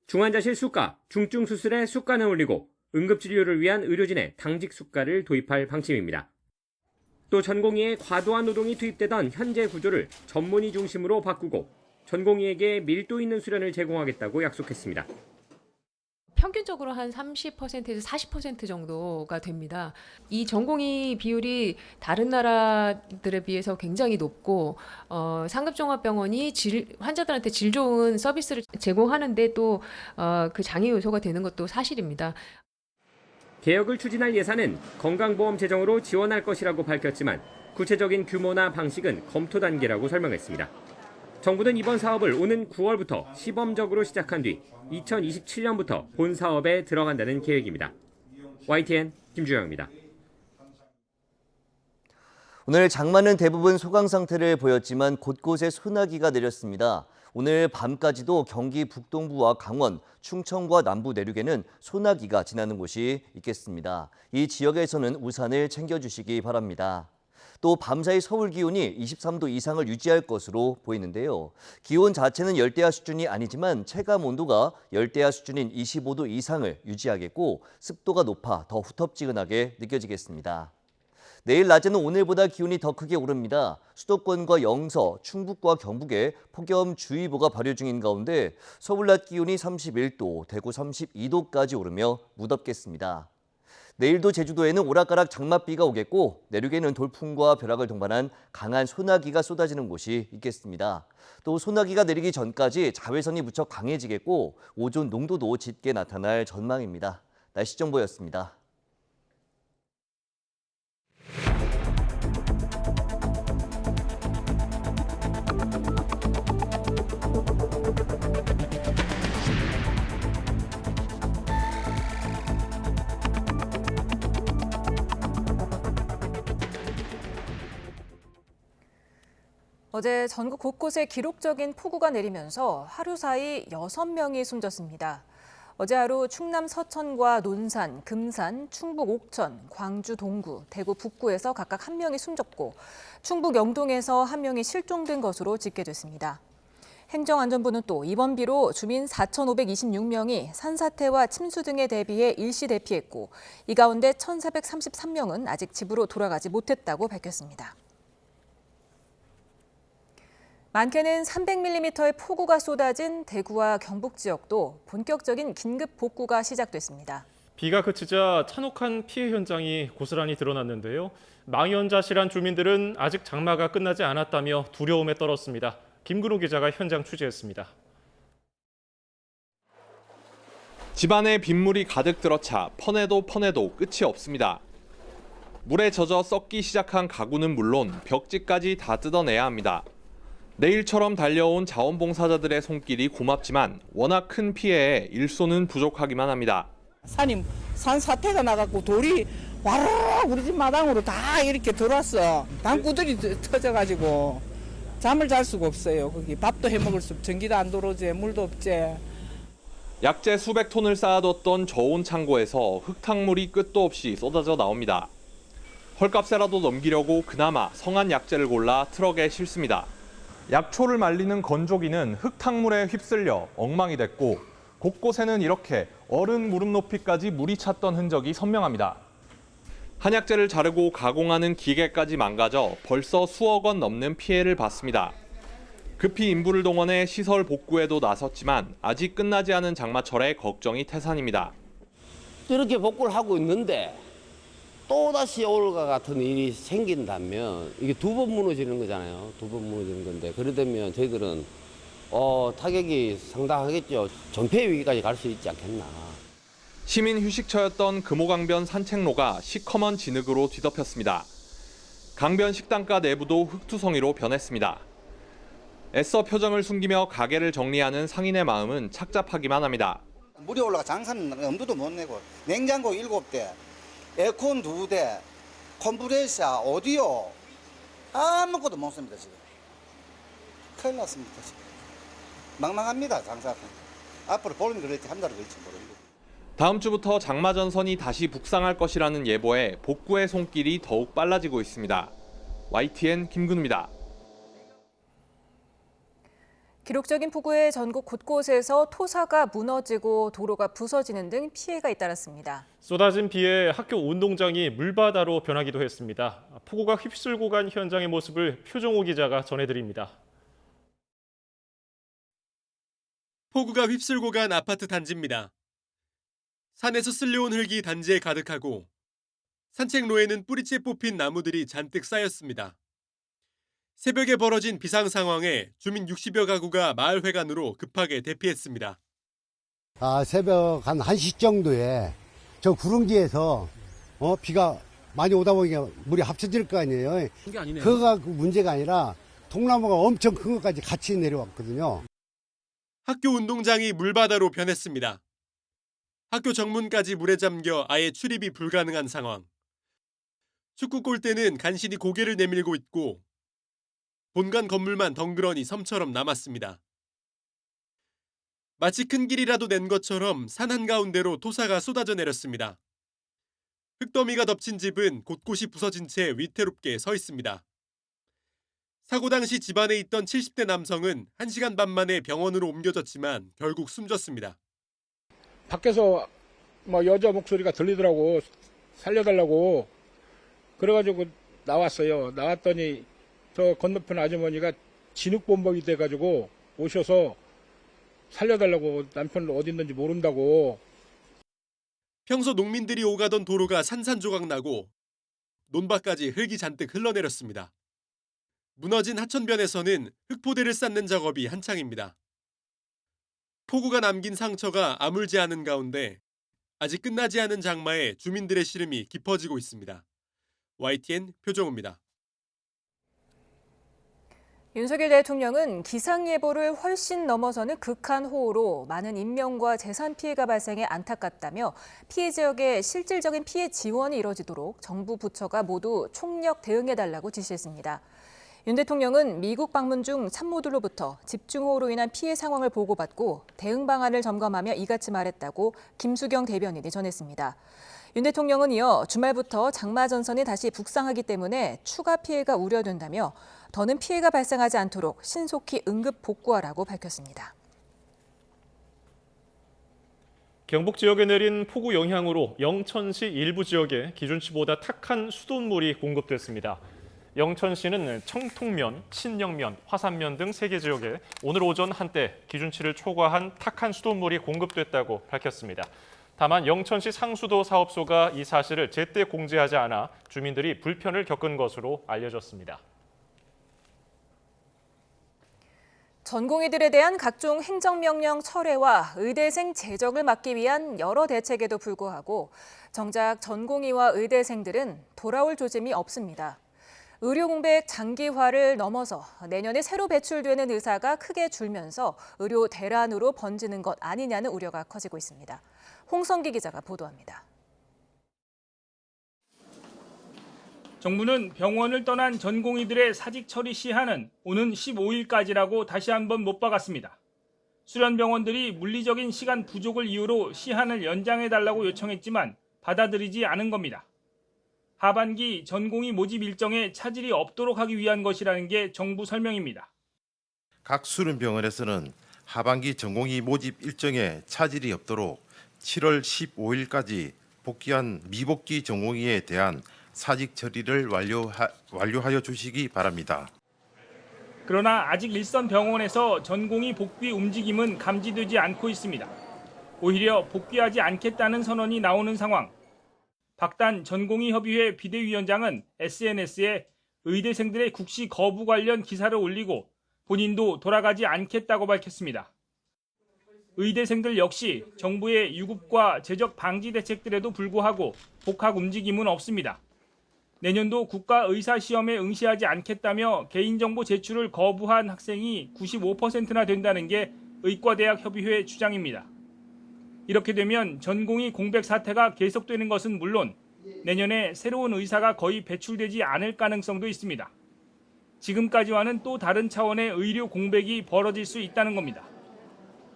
중환자실 수가, 중증 수술의 수가는 올리고 응급진료를 위한 의료진의 당직 수가를 도입할 방침입니다. 또 전공의의 과도한 노동이 투입되던 현재 구조를 전문의 중심으로 바꾸고 전공의에게 밀도 있는 수련을 제공하겠다고 약속했습니다. 평균적으로 한 30%에서 40% 정도가 됩니다. 이 전공의 비율이 다른 나라들에 비해서 굉장히 높고 상급종합병원이 환자들한테 질 좋은 서비스를 제공하는데 또 그 장애 요소가 되는 것도 사실입니다. 개혁을 추진할 예산은 건강보험 재정으로 지원할 것이라고 밝혔지만 구체적인 규모나 방식은 검토 단계라고 설명했습니다. 정부는 이번 사업을 오는 9월부터 시범적으로 시작한 뒤 2027년부터 본 사업에 들어간다는 계획입니다. YTN 김주영입니다. 오늘 장마는 대부분 소강 상태를 보였지만 곳곳에 소나기가 내렸습니다. 오늘 밤까지도 경기 북동부와 강원, 충청과 남부 내륙에는 소나기가 지나는 곳이 있겠습니다. 이 지역에서는 우산을 챙겨주시기 바랍니다. 또 밤사이 서울 기온이 23도 이상을 유지할 것으로 보이는데요. 기온 자체는 열대야 수준이 아니지만 체감 온도가 열대야 수준인 25도 이상을 유지하겠고 습도가 높아 더 후텁지근하게 느껴지겠습니다. 내일 낮에는 오늘보다 기온이 더 크게 오릅니다. 수도권과 영서, 충북과 경북에 폭염주의보가 발효 중인 가운데 서울 낮 기온이 31도, 대구 32도까지 오르며 무덥겠습니다. 내일도 제주도에는 오락가락 장맛비가 오겠고 내륙에는 돌풍과 벼락을 동반한 강한 소나기가 쏟아지는 곳이 있겠습니다. 또 소나기가 내리기 전까지 자외선이 무척 강해지겠고 오존 농도도 짙게 나타날 전망입니다. 날씨 정보였습니다. 어제 전국 곳곳에 기록적인 폭우가 내리면서 하루 사이 6명이 숨졌습니다. 어제 하루 충남 서천과 논산, 금산, 충북 옥천, 광주 동구, 대구 북구에서 각각 1명이 숨졌고 충북 영동에서 1명이 실종된 것으로 집계됐습니다. 행정안전부는 또 이번 비로 주민 4,526명이 산사태와 침수 등에 대비해 일시 대피했고 이 가운데 1,433명은 아직 집으로 돌아가지 못했다고 밝혔습니다. 많게는 300mm의 폭우가 쏟아진 대구와 경북 지역도 본격적인 긴급 복구가 시작됐습니다. 비가 그치자 참혹한 피해 현장이 고스란히 드러났는데요. 망연자실한 주민들은 아직 장마가 끝나지 않았다며 두려움에 떨었습니다. 김근호 기자가 현장 취재했습니다. 집안에 빗물이 가득 들어차 퍼내도 끝이 없습니다. 물에 젖어 썩기 시작한 가구는 물론 벽지까지 다 뜯어내야 합니다. 내일처럼 달려온 자원봉사자들의 손길이 고맙지만 워낙 큰 피해에 일손은 부족하기만 합니다. 산사태가 나갖고 돌이 와르르 우리 집 마당으로 다 이렇게 들어왔어. 방구들이 터져가지고 잠을 잘 수가 없어요. 거기 밥도 해먹을 수 없고 전기도 안 들어오지 물도 없지. 약재 수백 톤을 쌓아뒀던 저온 창고에서 흙탕물이 끝도 없이 쏟아져 나옵니다. 헐값에라도 넘기려고 그나마 성한 약재를 골라 트럭에 싣습니다. 약초를 말리는 건조기는 흙탕물에 휩쓸려 엉망이 됐고 곳곳에는 이렇게 어른 무릎 높이까지 물이 찼던 흔적이 선명합니다. 한약재를 자르고 가공하는 기계까지 망가져 벌써 수억 원 넘는 피해를 봤습니다. 급히 인부를 동원해 시설 복구에도 나섰지만 아직 끝나지 않은 장마철에 걱정이 태산입니다. 이렇게 복구를 하고 있는데 또다시 올과 같은 일이 생긴다면 이게 두 번 무너지는 거잖아요. 두 번 무너지는 건데 그러다면 저희들은 타격이 상당하겠죠. 전폐 위기까지 갈 수 있지 않겠나. 시민 휴식처였던 금호강변 산책로가 시커먼 진흙으로 뒤덮였습니다. 강변 식당가 내부도 흙투성이로 변했습니다. 애써 표정을 숨기며 가게를 정리하는 상인의 마음은 착잡하기만 합니다. 물이 올라가 장사는 엄두도 못 내고 냉장고 7대, 에어컨 2대, 컴프레셔, 오디오 아무것도 못 씁니다 지금. 큰일 났습니다 지금. 망망합니다 장사는. 앞으로 보름 걸릴지 한 달 걸릴지 모릅니다. 다음 주부터 장마 전선이 다시 북상할 것이라는 예보에 복구의 손길이 더욱 빨라지고 있습니다. YTN 김근우입니다. 기록적인 폭우에 전국 곳곳에서 토사가 무너지고 도로가 부서지는 등 피해가 잇따랐습니다. 쏟아진 비에 학교 운동장이 물바다로 변하기도 했습니다. 폭우가 휩쓸고 간 현장의 모습을 표정호 기자가 전해드립니다. 폭우가 휩쓸고 간 아파트 단지입니다. 산에서 쓸려온 흙이 단지에 가득하고 산책로에는 뿌리째 뽑힌 나무들이 잔뜩 쌓였습니다. 새벽에 벌어진 비상 상황에 주민 60여 가구가 마을회관으로 급하게 대피했습니다. 새벽 한 1시 정도에 저 구릉지에서 비가 많이 오다 보니까 물이 합쳐질 거 아니에요. 그게 아니네요. 그거가 문제가 아니라 통나무가 엄청 큰 것까지 같이 내려왔거든요. 학교 운동장이 물바다로 변했습니다. 학교 정문까지 물에 잠겨 아예 출입이 불가능한 상황. 축구 골대는 간신히 고개를 내밀고 있고 본관 건물만 덩그러니 섬처럼 남았습니다. 마치 큰 길이라도 낸 것처럼 산 한가운데로 토사가 쏟아져 내렸습니다. 흙더미가 덮친 집은 곳곳이 부서진 채 위태롭게 서 있습니다. 사고 당시 집안에 있던 70대 남성은 1시간 반 만에 병원으로 옮겨졌지만 결국 숨졌습니다. 밖에서 여자 목소리가 들리더라고. 살려달라고. 그래가지고 나왔어요. 나왔더니 저 건너편 아주머니가 진흙범벅이 돼가지고 오셔서 살려달라고 남편 어디 있는지 모른다고. 평소 농민들이 오가던 도로가 산산조각 나고 논밭까지 흙이 잔뜩 흘러내렸습니다. 무너진 하천변에서는 흙포대를 쌓는 작업이 한창입니다. 폭우가 남긴 상처가 아물지 않은 가운데 아직 끝나지 않은 장마에 주민들의 시름이 깊어지고 있습니다. YTN 표정호입니다. 윤석열 대통령은 기상예보를 훨씬 넘어서는 극한 호우로 많은 인명과 재산 피해가 발생해 안타깝다며 피해 지역의 실질적인 피해 지원이 이뤄지도록 정부 부처가 모두 총력 대응해달라고 지시했습니다. 윤 대통령은 미국 방문 중 참모들로부터 집중호우로 인한 피해 상황을 보고받고 대응 방안을 점검하며 이같이 말했다고 김수경 대변인이 전했습니다. 윤 대통령은 이어 주말부터 장마 전선이 다시 북상하기 때문에 추가 피해가 우려된다며 더는 피해가 발생하지 않도록 신속히 응급 복구하라고 밝혔습니다. 경북 지역에 내린 폭우 영향으로 영천시 일부 지역에 기준치보다 탁한 수돗물이 공급됐습니다. 영천시는 청통면, 신영면, 화산면 등 3개 지역에 오늘 오전 한때 기준치를 초과한 탁한 수돗물이 공급됐다고 밝혔습니다. 다만 영천시 상수도 사업소가 이 사실을 제때 공지하지 않아 주민들이 불편을 겪은 것으로 알려졌습니다. 전공의들에 대한 각종 행정명령 철회와 의대생 재적을 막기 위한 여러 대책에도 불구하고 정작 전공의와 의대생들은 돌아올 조짐이 없습니다. 의료 공백 장기화를 넘어서 내년에 새로 배출되는 의사가 크게 줄면서 의료 대란으로 번지는 것 아니냐는 우려가 커지고 있습니다. 홍성기 기자가 보도합니다. 정부는 병원을 떠난 전공의들의 사직 처리 시한은 오는 15일까지라고 다시 한번 못 박았습니다. 수련 병원들이 물리적인 시간 부족을 이유로 시한을 연장해달라고 요청했지만 받아들이지 않은 겁니다. 하반기 전공의 모집 일정에 차질이 없도록 하기 위한 것이라는 게 정부 설명입니다. 각 수련병원에서는 하반기 전공의 모집 일정에 차질이 없도록 7월 15일까지 복귀한 미복귀 전공의에 대한 사직 처리를 완료하여 주시기 바랍니다. 그러나 아직 일선 병원에서 전공의 복귀 움직임은 감지되지 않고 있습니다. 오히려 복귀하지 않겠다는 선언이 나오는 상황. 박단 전공의협의회 비대위원장은 SNS에 의대생들의 국시 거부 관련 기사를 올리고 본인도 돌아가지 않겠다고 밝혔습니다. 의대생들 역시 정부의 유급과 재적 방지 대책들에도 불구하고 복학 움직임은 없습니다. 내년도 국가의사시험에 응시하지 않겠다며 개인정보 제출을 거부한 학생이 95%나 된다는 게 의과대학협의회 주장입니다. 이렇게 되면 전공의 공백 사태가 계속되는 것은 물론 내년에 새로운 의사가 거의 배출되지 않을 가능성도 있습니다. 지금까지와는 또 다른 차원의 의료 공백이 벌어질 수 있다는 겁니다.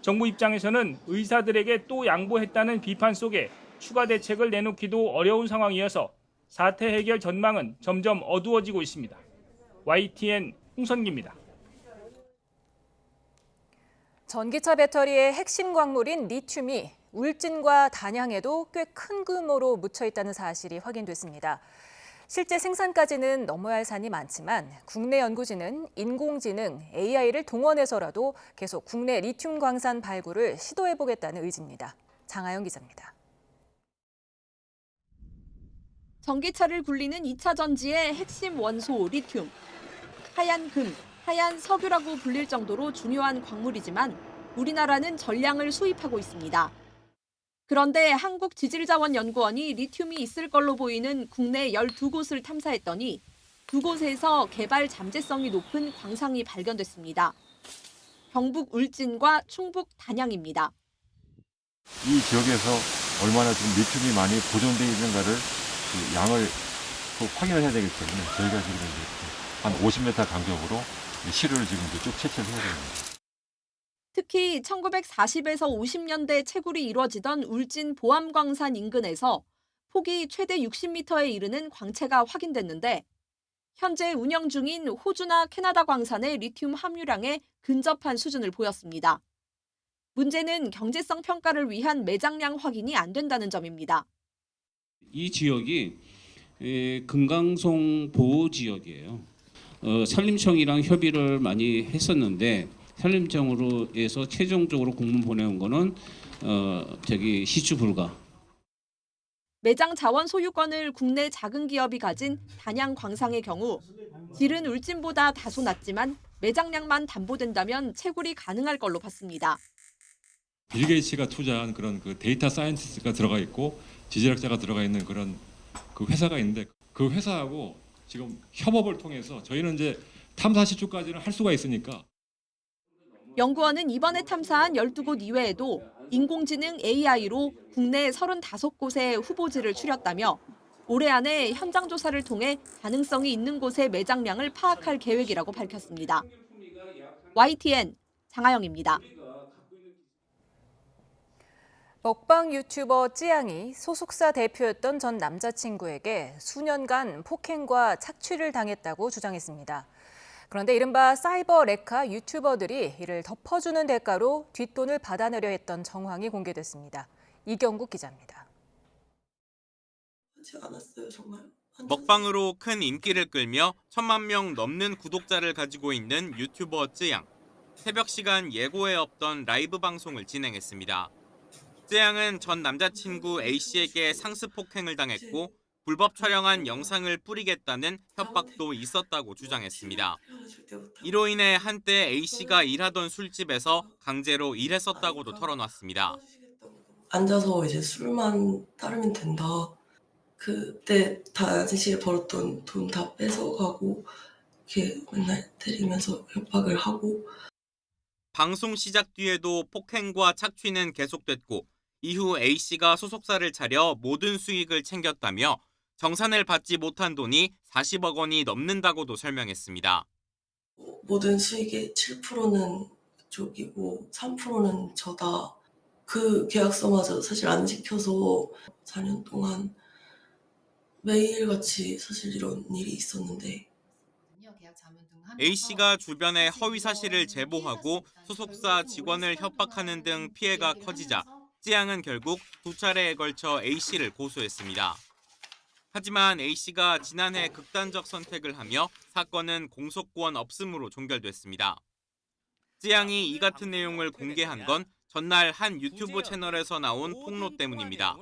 정부 입장에서는 의사들에게 또 양보했다는 비판 속에 추가 대책을 내놓기도 어려운 상황이어서 사태 해결 전망은 점점 어두워지고 있습니다. YTN 홍선기입니다. 전기차 배터리의 핵심 광물인 리튬이 울진과 단양에도 꽤 큰 규모로 묻혀 있다는 사실이 확인됐습니다. 실제 생산까지는 넘어야 할 산이 많지만 국내 연구진은 인공지능, AI를 동원해서라도 계속 국내 리튬 광산 발굴을 시도해보겠다는 의지입니다. 장하영 기자입니다. 전기차를 굴리는 2차 전지의 핵심 원소 리튬. 하얀 금, 하얀 석유라고 불릴 정도로 중요한 광물이지만 우리나라는 전량을 수입하고 있습니다. 그런데 한국지질자원연구원이 리튬이 있을 걸로 보이는 국내 12곳을 탐사했더니 2곳에서 개발 잠재성이 높은 광상이 발견됐습니다. 경북 울진과 충북 단양입니다. 이 지역에서 얼마나 좀 리튬이 많이 보존되어 있는가를 그 양을 확인을 해야 되기 때문에 저희가 지금 한 50m 간격으로 시료를 지금 쭉 채취를 해야 됩니다. 특히 1940에서 50년대 채굴이 이루어지던 울진 보암광산 인근에서 폭이 최대 60m에 이르는 광채가 확인됐는데 현재 운영 중인 호주나 캐나다 광산의 리튬 함유량에 근접한 수준을 보였습니다. 문제는 경제성 평가를 위한 매장량 확인이 안 된다는 점입니다. 이 지역이 금강송 보호 지역이에요. 산림청이랑 협의를 많이 했었는데 산림청으로 해서 최종적으로 공문 보내온 거는 시추 불가. 매장 자원 소유권을 국내 작은 기업이 가진 단양 광상의 경우 질은 울진보다 다소 낮지만 매장량만 담보된다면 채굴이 가능할 걸로 봤습니다. 빌 게이츠가 투자한 그런 그 데이터 사이언티스트가 들어가 있고 지질학자가 들어가 있는 그런 그 회사가 있는데 그 회사하고 지금 협업을 통해서 저희는 이제 탐사 시추까지는 할 수가 있으니까. 연구원은 이번에 탐사한 12곳 이외에도 인공지능 AI로 국내 35곳의 후보지를 추렸다며 올해 안에 현장 조사를 통해 가능성이 있는 곳의 매장량을 파악할 계획이라고 밝혔습니다. YTN 장하영입니다. 먹방 유튜버 쯔양이 소속사 대표였던 전 남자친구에게 수년간 폭행과 착취를 당했다고 주장했습니다. 그런데 이른바 사이버 레카 유튜버들이 이를 덮어주는 대가로 뒷돈을 받아내려 했던 정황이 공개됐습니다. 이경국 기자입니다. 않았어요, 정말. 먹방으로 큰 인기를 끌며 1000만 명 넘는 구독자를 가지고 있는 유튜버 쯔양. 새벽 시간 예고에 없던 라이브 방송을 진행했습니다. 쯔양은 전 남자친구 A씨에게 상습 폭행을 당했고 불법 촬영한 영상을 뿌리겠다는 협박도 있었다고 주장했습니다. 이로 인해 한때 A씨가 일하던 술집에서 강제로 일했었다고도 털어놨습니다. 앉아서 이제 술만 따르면 된다. 그때 당시에 벌었던 돈 다 뺏어가고 이렇게 맨날 때리면서 협박을 하고. 방송 시작 뒤에도 폭행과 착취는 계속됐고 이후 A씨가 소속사를 차려 모든 수익을 챙겼다며 정산을 받지 못한 돈이 40억 원이 넘는다고도 설명했습니다. 모든 수익의 7%는 그쪽이고 3%는 저다. 그 계약서마저 사실 안 지켜서 4년 동안 매일같이 사실 이런 일이 있었는데 A씨가 주변에 허위 사실을 제보하고 소속사 직원을 협박하는 등 피해가 커지자 쯔양은 결국 2차례에 걸쳐 A씨를 고소했습니다. 하지만 A씨가 지난해 극단적 선택을 하며 사건은 공소권 없음으로 종결됐습니다. 쯔양이 이 같은 내용을 공개한 건 전날 한 유튜브 채널에서 나온 폭로 때문입니다.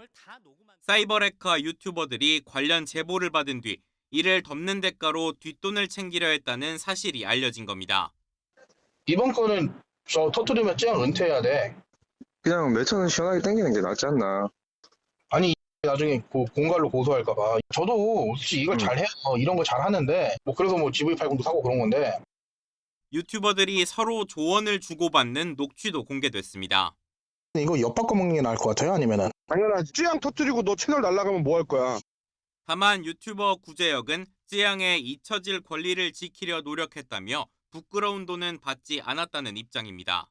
사이버레카 유튜버들이 관련 제보를 받은 뒤 이를 덮는 대가로 뒷돈을 챙기려 했다는 사실이 알려진 겁니다. 이번 거는 저 터뜨리면 쯔양 은퇴해야 돼. 그냥 매천은 시원하게 땡기는 게 낫지 않나. 아니 나중에 공갈로 고소할까 봐. 저도 솔직히 이걸 잘해요. 이런 거 잘하는데 뭐 그래서 뭐 GV80도 사고 그런 건데. 유튜버들이 서로 조언을 주고받는 녹취도 공개됐습니다. 이거 엿바꿔 먹는 게 나을 것 같아요? 아니면은? 당연하지. 쯔양 터뜨리고 너 채널 날라가면 뭐 할 거야? 다만 유튜버 구재혁은 쯔양의 잊혀질 권리를 지키려 노력했다며 부끄러운 돈은 받지 않았다는 입장입니다.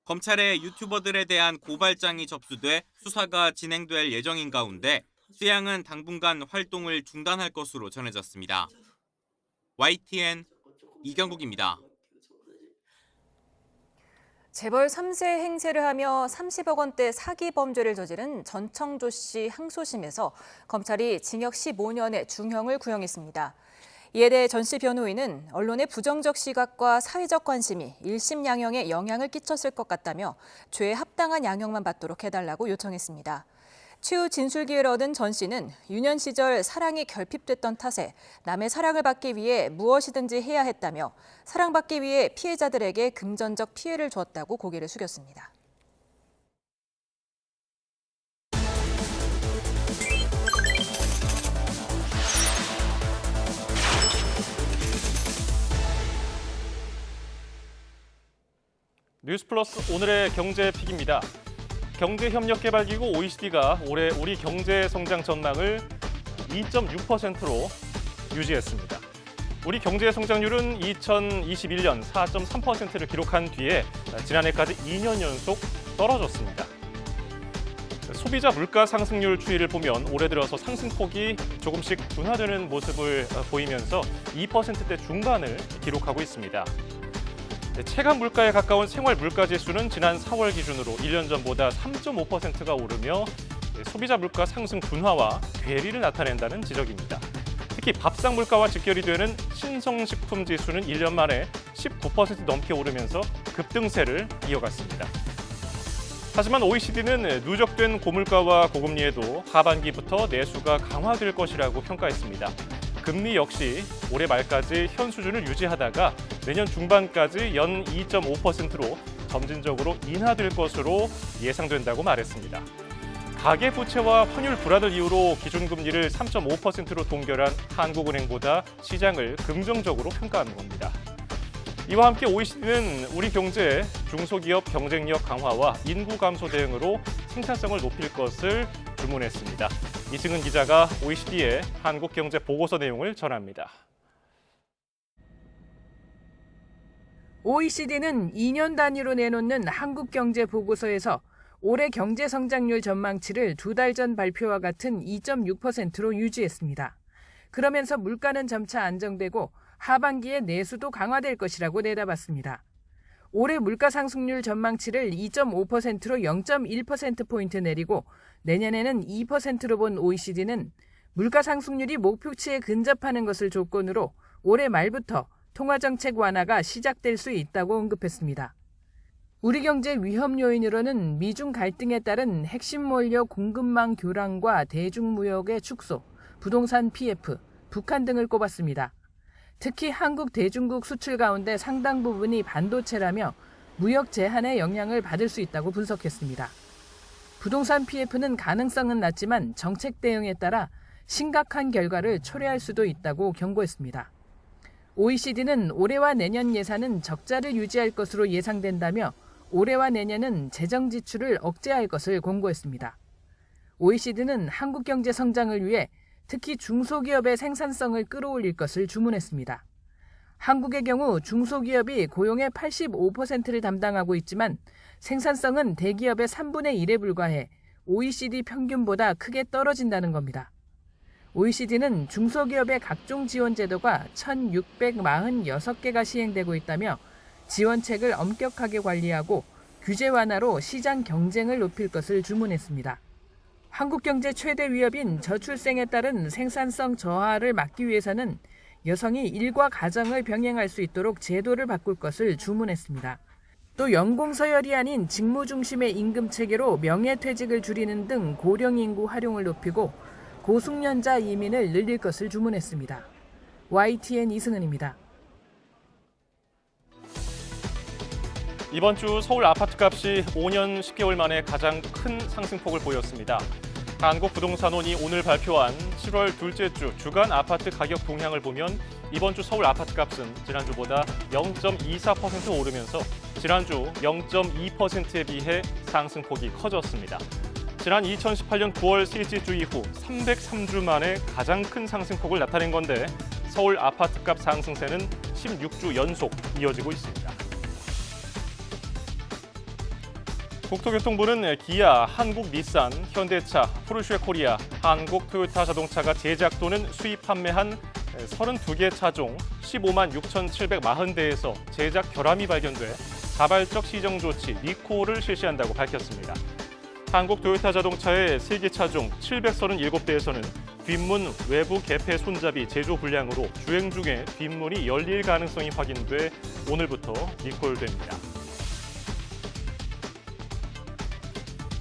검찰에 유튜버들에 대한 고발장이 접수돼 수사가 진행될 예정인 가운데 쯔양은 당분간 활동을 중단할 것으로 전해졌습니다. YTN 이경국입니다. 재벌 3세 행세를 하며 30억 원대 사기 범죄를 저지른 전청조 씨 항소심에서 검찰이 징역 15년의 중형을 구형했습니다. 이에 대해 전 씨 변호인은 언론의 부정적 시각과 사회적 관심이 1심 양형에 영향을 끼쳤을 것 같다며 죄에 합당한 양형만 받도록 해달라고 요청했습니다. 최후 진술 기회를 얻은 전 씨는 유년 시절 사랑이 결핍됐던 탓에 남의 사랑을 받기 위해 무엇이든지 해야 했다며 사랑받기 위해 피해자들에게 금전적 피해를 주었다고 고개를 숙였습니다. 뉴스플러스 오늘의 경제 픽입니다. 경제협력개발기구 OECD가 올해 우리 경제 성장 전망을 2.6%로 유지했습니다. 우리 경제 성장률은 2021년 4.3%를 기록한 뒤에 지난해까지 2년 연속 떨어졌습니다. 소비자 물가 상승률 추이를 보면 올해 들어서 상승폭이 조금씩 둔화되는 모습을 보이면서 2%대 중반을 기록하고 있습니다. 체감 물가에 가까운 생활 물가 지수는 지난 4월 기준으로 1년 전보다 3.5%가 오르며 소비자 물가 상승 둔화와 괴리를 나타낸다는 지적입니다. 특히 밥상 물가와 직결이 되는 신성식품 지수는 1년 만에 19% 넘게 오르면서 급등세를 이어갔습니다. 하지만 OECD는 누적된 고물가와 고금리에도 하반기부터 내수가 강화될 것이라고 평가했습니다. 금리 역시 올해 말까지 현 수준을 유지하다가 내년 중반까지 연 2.5%로 점진적으로 인하될 것으로 예상된다고 말했습니다. 가계부채와 환율 불안을 이유로 기준금리를 3.5%로 동결한 한국은행보다 시장을 긍정적으로 평가하는 겁니다. 이와 함께 OECD는 우리 경제의 중소기업 경쟁력 강화와 인구 감소 대응으로 생산성을 높일 것을 주문했습니다. 이승은 기자가 OECD의 한국 경제 보고서 내용을 전합니다. OECD는 2년 단위로 내놓는 한국 경제 보고서에서 올해 경제 성장률 전망치를 2달 전 발표와 같은 2.6%로 유지했습니다. 그러면서 물가는 점차 안정되고 하반기에 내수도 강화될 것이라고 내다봤습니다. 올해 물가 상승률 전망치를 2.5%로 0.1%포인트 내리고 내년에는 2%로 본 OECD는 물가 상승률이 목표치에 근접하는 것을 조건으로 올해 말부터 통화정책 완화가 시작될 수 있다고 언급했습니다. 우리 경제 위험 요인으로는 미중 갈등에 따른 핵심 원료 공급망 교란과 대중무역의 축소, 부동산 PF, 북한 등을 꼽았습니다. 특히 한국 대중국 수출 가운데 상당 부분이 반도체라며 무역 제한의 영향을 받을 수 있다고 분석했습니다. 부동산 PF는 가능성은 낮지만 정책 대응에 따라 심각한 결과를 초래할 수도 있다고 경고했습니다. OECD는 올해와 내년 예산은 적자를 유지할 것으로 예상된다며 올해와 내년은 재정 지출을 억제할 것을 권고했습니다. OECD는 한국 경제 성장을 위해 특히 중소기업의 생산성을 끌어올릴 것을 주문했습니다. 한국의 경우 중소기업이 고용의 85%를 담당하고 있지만 생산성은 대기업의 3분의 1에 불과해 OECD 평균보다 크게 떨어진다는 겁니다. OECD는 중소기업의 각종 지원 제도가 1,646개가 시행되고 있다며 지원책을 엄격하게 관리하고 규제 완화로 시장 경쟁을 높일 것을 주문했습니다. 한국 경제 최대 위협인 저출생에 따른 생산성 저하를 막기 위해서는 여성이 일과 가정을 병행할 수 있도록 제도를 바꿀 것을 주문했습니다. 또 연공서열이 아닌 직무 중심의 임금 체계로 명예퇴직을 줄이는 등 고령 인구 활용을 높이고 고숙련자 이민을 늘릴 것을 주문했습니다. YTN 이승은입니다. 이번 주 서울 아파트값이 5년 10개월 만에 가장 큰 상승폭을 보였습니다. 한국부동산원이 오늘 발표한 7월 둘째 주 주간 아파트 가격 동향을 보면 이번 주 서울 아파트값은 지난주보다 0.24% 오르면서 지난주 0.2%에 비해 상승폭이 커졌습니다. 지난 2018년 9월 실지주 이후 303주 만에 가장 큰 상승폭을 나타낸 건데 서울 아파트값 상승세는 16주 연속 이어지고 있습니다. 국토교통부는 기아, 한국닛산, 현대차, 포르쉐 코리아, 한국 토요타 자동차가 제작 또는 수입 판매한 32개 차종 15만 6,740대에서 제작 결함이 발견돼 자발적 시정 조치 리콜을 실시한다고 밝혔습니다. 한국 토요타 자동차의 3개 차종 737대에서는 뒷문 외부 개폐 손잡이 제조 불량으로 주행 중에 뒷문이 열릴 가능성이 확인돼 오늘부터 리콜됩니다.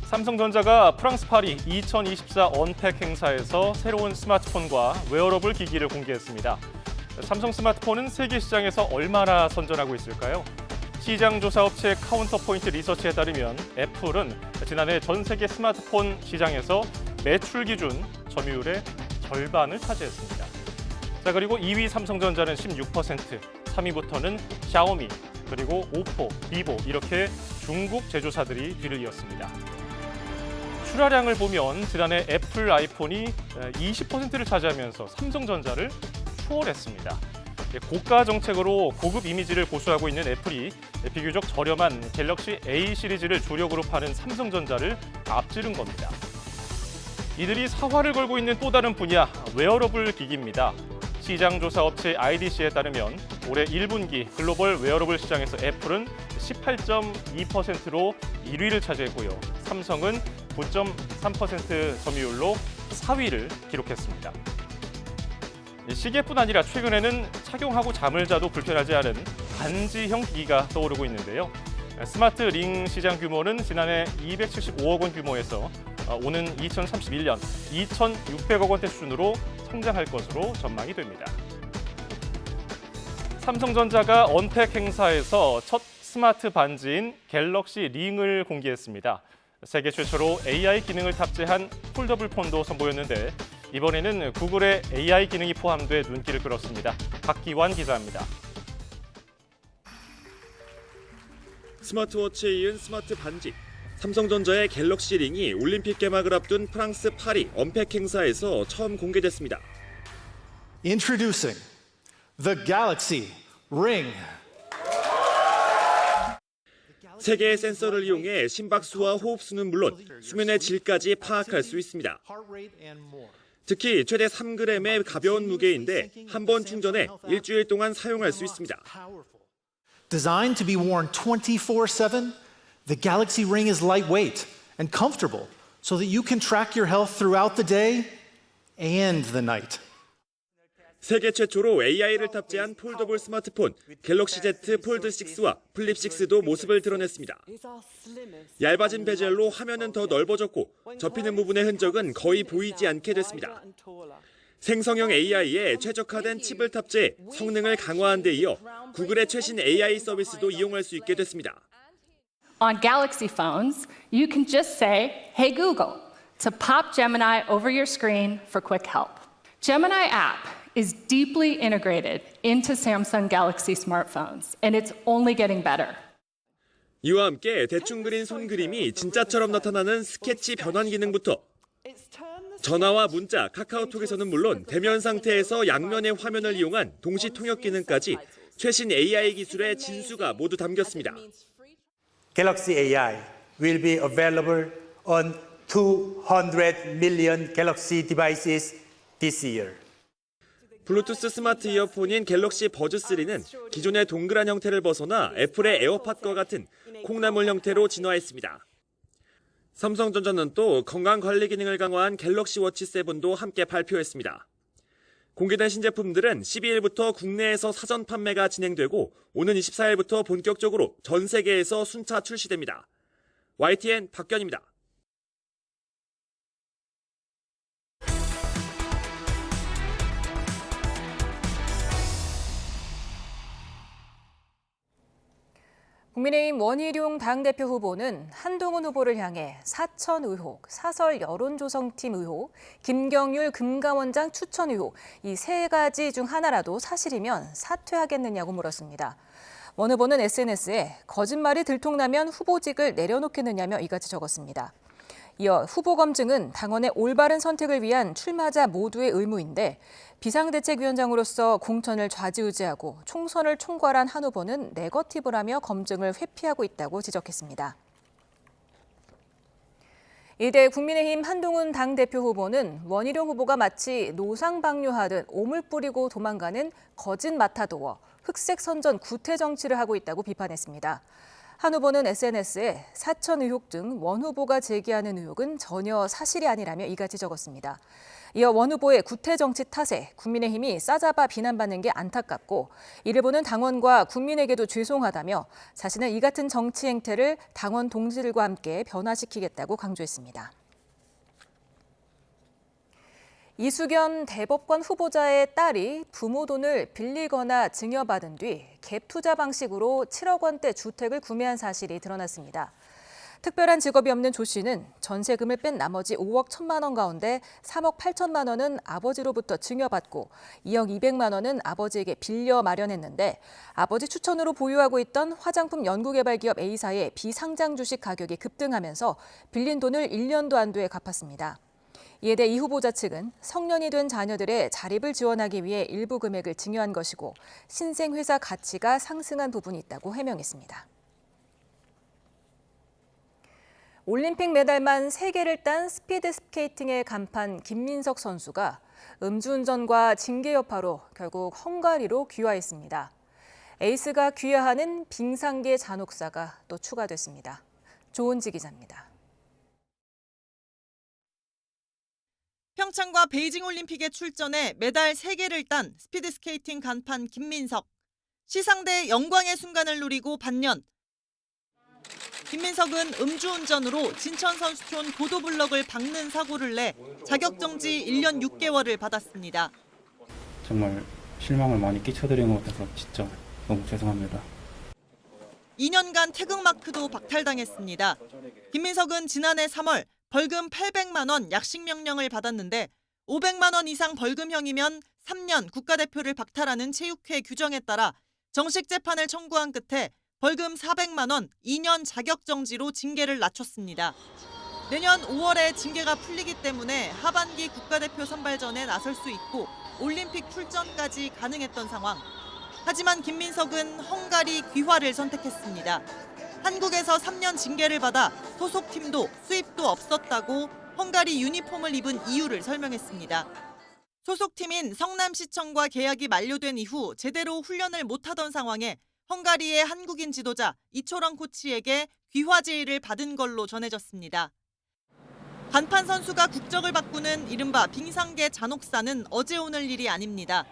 삼성전자가 프랑스 파리 2024 언팩 행사에서 새로운 스마트폰과 웨어러블 기기를 공개했습니다. 삼성 스마트폰은 세계 시장에서 얼마나 선전하고 있을까요? 시장조사업체 카운터포인트 리서치에 따르면 애플은 지난해 전 세계 스마트폰 시장에서 매출 기준 점유율의 절반을 차지했습니다. 자, 그리고 2위 삼성전자는 16%, 3위부터는 샤오미, 그리고 오포, 비보 이렇게 중국 제조사들이 뒤를 이었습니다. 출하량을 보면 지난해 애플 아이폰이 20%를 차지하면서 삼성전자를 추월했습니다. 고가 정책으로 고급 이미지를 고수하고 있는 애플이 비교적 저렴한 갤럭시 A 시리즈를 주력으로 파는 삼성전자를 앞지른 겁니다. 이들이 사활을 걸고 있는 또 다른 분야, 웨어러블 기기입니다. 시장조사 업체 IDC에 따르면 올해 1분기 글로벌 웨어러블 시장에서 애플은 18.2%로 1위를 차지했고요. 삼성은 9.3% 점유율로 4위를 기록했습니다. 시계뿐 아니라 최근에는 착용하고 잠을 자도 불편하지 않은 반지형 기기가 떠오르고 있는데요. 스마트 링 시장 규모는 지난해 275억 원 규모에서 오는 2031년 2,600억 원대 수준으로 성장할 것으로 전망이 됩니다. 삼성전자가 언택 행사에서 첫 스마트 반지인 갤럭시 링을 공개했습니다. 세계 최초로 AI 기능을 탑재한 폴더블 폰도 선보였는데 이번에는 구글의 AI 기능이 포함돼 눈길을 끌었습니다. 박기환 기자입니다. 스마트워치에 이은 스마트 반지. 삼성전자의 갤럭시 링이 올림픽 개막을 앞둔 프랑스 파리 언팩 행사에서 처음 공개됐습니다. Introducing the Galaxy Ring. 세 개의 센서를 이용해 심박수와 호흡수는 물론 수면의 질까지 파악할 수 있습니다. 특히 최대 3g의 가벼운 무게인데 한 번 충전해 일주일 동안 사용할 수 있습니다. Designed to be worn 24/7, the Galaxy Ring is lightweight and comfortable so that you can track your health throughout the day and the night. 세계 최초로 AI를 탑재한 폴더블 스마트폰 갤럭시 Z 폴드 6와 플립 6도 모습을 드러냈습니다. 얇아진 베젤로 화면은 더 넓어졌고 접히는 부분의 흔적은 거의 보이지 않게 됐습니다. 생성형 AI에 최적화된 칩을 탑재해 성능을 강화한 데 이어 구글의 최신 AI 서비스도 이용할 수 있게 됐습니다. On Galaxy phones, you can just say, "Hey Google," to pop Gemini over your screen for quick help. Gemini app is deeply integrated into Samsung Galaxy smartphones, and it's only getting better. 이와 함께 대충 그린 손그림이 진짜처럼 나타나는 스케치 변환 기능부터 전화와 문자, 카카오톡에서는 물론 대면 상태에서 양면의 화면을 이용한 동시 통역 기능까지 최신 AI 기술의 진수가 모두 담겼습니다. Galaxy AI will be available on 200 million Galaxy devices this year. 블루투스 스마트 이어폰인 갤럭시 버즈 3는 기존의 동그란 형태를 벗어나 애플의 에어팟과 같은 콩나물 형태로 진화했습니다. 삼성전자는 또 건강관리 기능을 강화한 갤럭시 워치 7도 함께 발표했습니다. 공개된 신제품들은 12일부터 국내에서 사전 판매가 진행되고 오는 24일부터 본격적으로 전 세계에서 순차 출시됩니다. YTN 박견입니다. 국민의힘 원희룡 당대표 후보는 한동훈 후보를 향해 사천 의혹, 사설 여론조성팀 의혹, 김경률 금감원장 추천 의혹 이 세 가지 중 하나라도 사실이면 사퇴하겠느냐고 물었습니다. 원 후보는 SNS에 거짓말이 들통나면 후보직을 내려놓겠느냐며 이같이 적었습니다. 이어 후보 검증은 당원의 올바른 선택을 위한 출마자 모두의 의무인데 비상대책위원장으로서 공천을 좌지우지하고 총선을 총괄한 한 후보는 네거티브라며 검증을 회피하고 있다고 지적했습니다. 이대 국민의힘 한동훈 당대표 후보는 원희룡 후보가 마치 노상방뇨하듯 오물 뿌리고 도망가는 거짓 마타도어, 흑색 선전 구태 정치를 하고 있다고 비판했습니다. 한 후보는 SNS에 사천 의혹 등 원 후보가 제기하는 의혹은 전혀 사실이 아니라며 이같이 적었습니다. 이어 원 후보의 구태 정치 탓에 국민의힘이 싸잡아 비난받는 게 안타깝고 이를 보는 당원과 국민에게도 죄송하다며 자신은 이 같은 정치 행태를 당원 동지들과 함께 변화시키겠다고 강조했습니다. 이수견 대법관 후보자의 딸이 부모 돈을 빌리거나 증여받은 뒤 갭 투자 방식으로 7억 원대 주택을 구매한 사실이 드러났습니다. 특별한 직업이 없는 조 씨는 전세금을 뺀 나머지 5억 1천만 원 가운데 3억 8천만 원은 아버지로부터 증여받고 2억 200만 원은 아버지에게 빌려 마련했는데 아버지 추천으로 보유하고 있던 화장품 연구개발기업 A사의 비상장 주식 가격이 급등하면서 빌린 돈을 1년도 안 돼에 갚았습니다. 이에 대해 이 후보자 측은 성년이 된 자녀들의 자립을 지원하기 위해 일부 금액을 증여한 것이고 신생회사 가치가 상승한 부분이 있다고 해명했습니다. 올림픽 메달만 3개를 딴 스피드 스케이팅의 간판 김민석 선수가 음주운전과 징계 여파로 결국 헝가리로 귀화했습니다. 에이스가 귀화하는 빙상계 잔혹사가 또 추가됐습니다. 조은지 기자입니다. 평창과 베이징 올림픽에 출전해 메달 3개를 딴 스피드 스케이팅 간판 김민석. 시상대의 영광의 순간을 누리고 반년. 김민석은 음주운전으로 진천선수촌 보도블럭을 박는 사고를 내 자격정지 1년 6개월을 받았습니다. 정말 실망을 많이 끼쳐드린 것 같아서 진짜 너무 죄송합니다. 2년간 태극마크도 박탈당했습니다. 김민석은 지난해 3월 벌금 800만 원 약식 명령을 받았는데 500만 원 이상 벌금형이면 3년 국가대표를 박탈하는 체육회 규정에 따라 정식 재판을 청구한 끝에 벌금 400만 원, 2년 자격정지로 징계를 낮췄습니다. 내년 5월에 징계가 풀리기 때문에 하반기 국가대표 선발전에 나설 수 있고 올림픽 출전까지 가능했던 상황. 하지만 김민석은 헝가리 귀화를 선택했습니다. 한국에서 3년 징계를 받아 소속팀도 수입도 없었다고 헝가리 유니폼을 입은 이유를 설명했습니다. 소속팀인 성남시청과 계약이 만료된 이후 제대로 훈련을 못하던 상황에 헝가리의 한국인 지도자 이초런 코치에게 귀화 제의를 받은 걸로 전해졌습니다. 간판 선수가 국적을 바꾸는 이른바 빙상계 잔혹사는 어제 오늘 일이 아닙니다.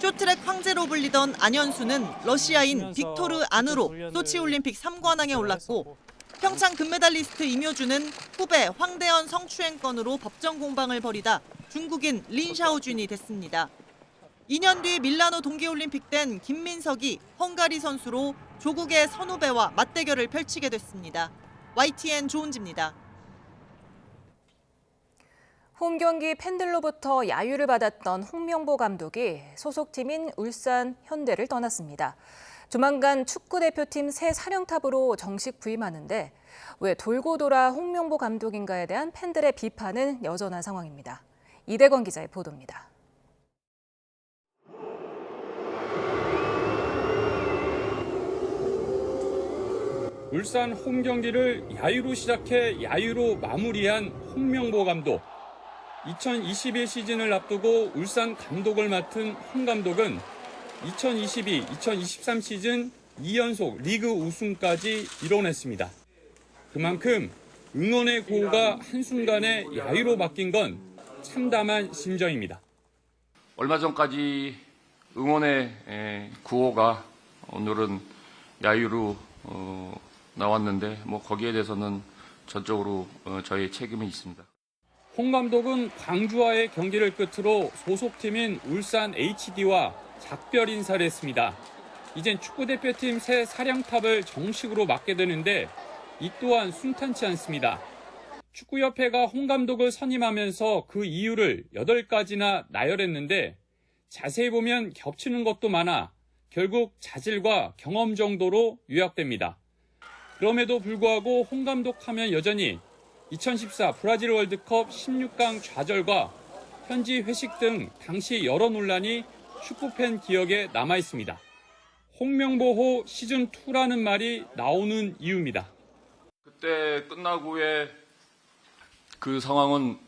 쇼트랙 황제로 불리던 안현수는 러시아인 빅토르 안으로 소치올림픽 3관왕에 올랐고 평창 금메달리스트 임효준은 후배 황대현 성추행 건으로 법정 공방을 벌이다 중국인 린샤오준이 됐습니다. 2년 뒤 밀라노 동계올림픽 땐 김민석이 헝가리 선수로 조국의 선후배와 맞대결을 펼치게 됐습니다. YTN 조은지입니다. 홈 경기 팬들로부터 야유를 받았던 홍명보 감독이 소속팀인 울산 현대를 떠났습니다. 조만간 축구대표팀 새 사령탑으로 정식 부임하는데 왜 돌고 돌아 홍명보 감독인가에 대한 팬들의 비판은 여전한 상황입니다. 이대건 기자의 보도입니다. 울산 홈 경기를 야유로 시작해 야유로 마무리한 홍명보 감독. 2021 시즌을 앞두고 울산 감독을 맡은 홍 감독은 2022-2023 시즌 2연속 리그 우승까지 이뤄냈습니다. 그만큼 응원의 구호가 한순간에 야유로 바뀐 건 참담한 심정입니다. 얼마 전까지 응원의 구호가 오늘은 야유로 나왔는데 거기에 대해서는 전적으로 저희 책임이 있습니다. 홍 감독은 광주와의 경기를 끝으로 소속팀인 울산 HD와 작별 인사를 했습니다. 이젠 축구대표팀 새 사령탑을 정식으로 맡게 되는데 이 또한 순탄치 않습니다. 축구협회가 홍 감독을 선임하면서 그 이유를 8가지나 나열했는데 자세히 보면 겹치는 것도 많아 결국 자질과 경험 정도로 요약됩니다. 그럼에도 불구하고 홍 감독 하면 여전히 2014 브라질 월드컵 16강 좌절과 현지 회식 등 당시 여러 논란이 축구팬 기억에 남아 있습니다. 홍명보호 시즌2라는 말이 나오는 이유입니다. 그때 끝나고 후에 그 상황은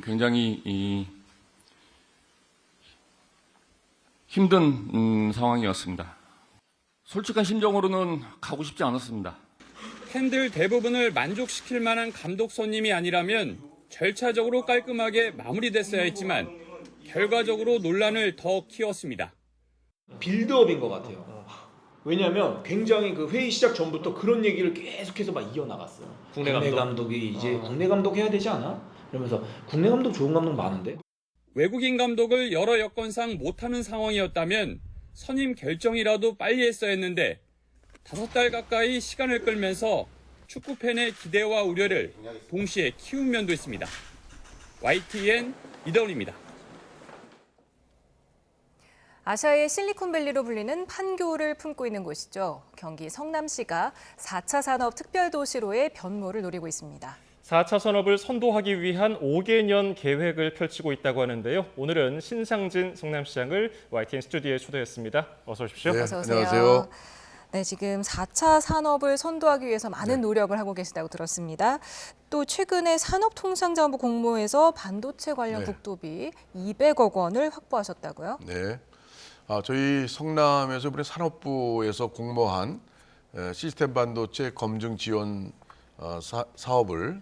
굉장히 힘든 상황이었습니다. 솔직한 심정으로는 가고 싶지 않았습니다. 팬들 대부분을 만족시킬 만한 감독 선임이 아니라면 절차적으로 깔끔하게 마무리됐어야 했지만 결과적으로 논란을 더 키웠습니다. 빌드업인 것 같아요. 왜냐하면 굉장히 그 회의 시작 전부터 그런 얘기를 계속해서 막 이어나갔어요. 국내 감독이 이제 국내 감독 해야 되지 않아? 이러면서 국내 감독 좋은 감독 많은데. 외국인 감독을 여러 여건상 못하는 상황이었다면 선임 결정이라도 빨리 했어야 했는데 5달 가까이 시간을 끌면서 축구팬의 기대와 우려를 동시에 키운 면도 있습니다. YTN 이다운입니다. 아시아의 실리콘밸리로 불리는 판교를 품고 있는 곳이죠. 경기 성남시가 4차 산업 특별도시로의 변모를 노리고 있습니다. 4차 산업을 선도하기 위한 5개년 계획을 펼치고 있다고 하는데요. 오늘은 신상진 성남시장을 YTN 스튜디오에 초대했습니다. 어서 오십시오. 네, 어서 오세요. 안녕하세요. 네, 지금 4차 산업을 선도하기 위해서 많은 노력을 하고 계시다고 들었습니다. 또 최근에 산업통상자원부 공모에서 반도체 관련 국도비 200억 원을 확보하셨다고요? 네. 저희 성남에서 이번에 산업부에서 공모한 시스템 반도체 검증 지원 사업을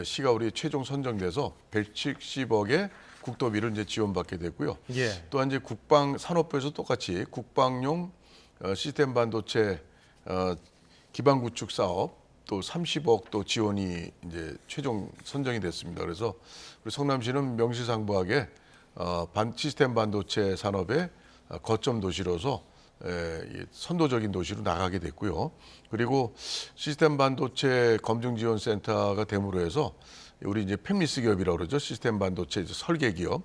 시가 우리 최종 선정돼서 170억의 국도비를 이제 지원받게 됐고요. 또한 이제 산업부에서 똑같이 국방용 시스템 반도체 기반 구축 사업 또 30억 또 지원이 이제 최종 선정이 됐습니다. 그래서 우리 성남시는 명시상부하게 시스템 반도체 산업의 거점 도시로서 선도적인 도시로 나가게 됐고요. 그리고 시스템 반도체 검증 지원 센터가 됨으로 해서 우리 이제 팹리스 기업이라고 그러죠. 시스템 반도체 설계 기업.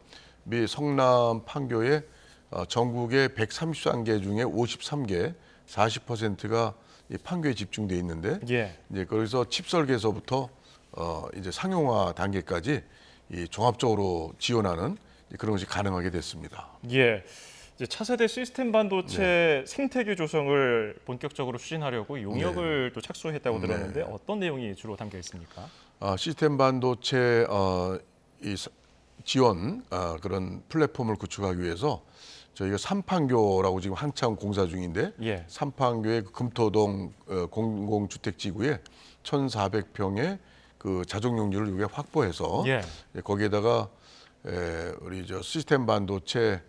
성남 판교에 전국의 133개 중에 53개, 40%가 이 판교에 집중돼 있는데 예. 이제 거기서 칩 설계에서부터 이제 상용화 단계까지 이 종합적으로 지원하는 그런 것이 가능하게 됐습니다. 예. 이제 차세대 시스템 반도체 생태계 조성을 본격적으로 추진하려고 용역을 또 착수했다고 들었는데 어떤 내용이 주로 담겨 있습니까? 시스템 반도체 지원 그런 플랫폼을 구축하기 위해서 저희가 삼판교라고 지금 한참 공사 중인데 삼판교의 금토동 공공주택지구에 1,400평의 그 자족용지를 여기에 확보해서 거기에다가 우리 시스템 반도체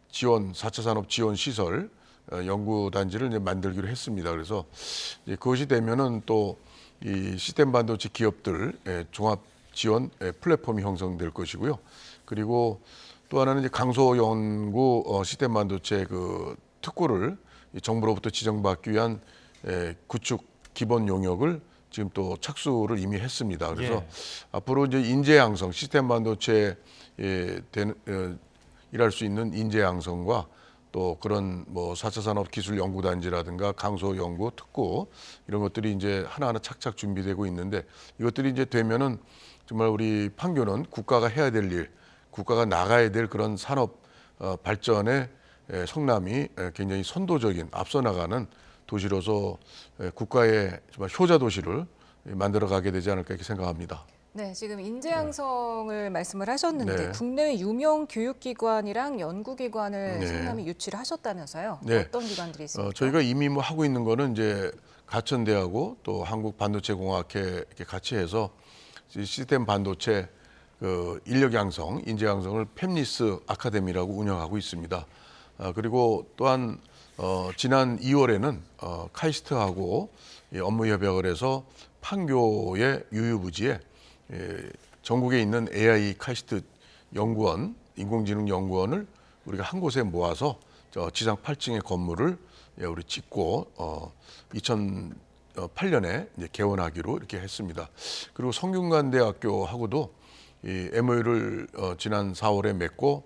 지원 4차 산업 지원 시설 연구단지를 이제 만들기로 했습니다. 그래서 이제 그것이 되면은 또 이 시스템 반도체 기업들 종합 지원 플랫폼이 형성될 것이고요. 그리고 또 하나는 이제 강소연구 시스템 반도체 그 특구를 정부로부터 지정받기 위한 구축 기본 용역을 지금 또 착수를 이미 했습니다. 그래서 앞으로 이제 인재 양성 시스템 반도체 일할 수 있는 인재 양성과 또 그런 뭐 4차 산업 기술 연구단지라든가 강소 연구 특구 이런 것들이 이제 하나하나 착착 준비되고 있는데 이것들이 이제 되면은 정말 우리 판교는 국가가 해야 될 일, 국가가 나가야 될 그런 산업 발전에 성남이 굉장히 선도적인 앞서 나가는 도시로서 국가의 정말 효자 도시를 만들어가게 되지 않을까 이렇게 생각합니다. 네, 지금 인재 양성을 말씀을 하셨는데 네. 국내 유명 교육기관이랑 연구기관을 네. 성남이 유치를 하셨다면서요? 네. 어떤 기관들이 있습니까? 저희가 이미 뭐 하고 있는 거는 이제 가천대하고 또 한국반도체공학회 이렇게 같이 해서 시스템 반도체 그 인력 양성, 인재 양성을 팹리스 아카데미라고 운영하고 있습니다. 그리고 또한 지난 2월에는 카이스트하고 업무 협약을 해서 판교의 유유부지에 전국에 있는 AI 카이스트 연구원, 인공지능 연구원을 우리가 한 곳에 모아서 지상 8층의 건물을 우리 짓고 2008년에 이제 개원하기로 이렇게 했습니다. 그리고 성균관대학교하고도 이 MOU를 지난 4월에 맺고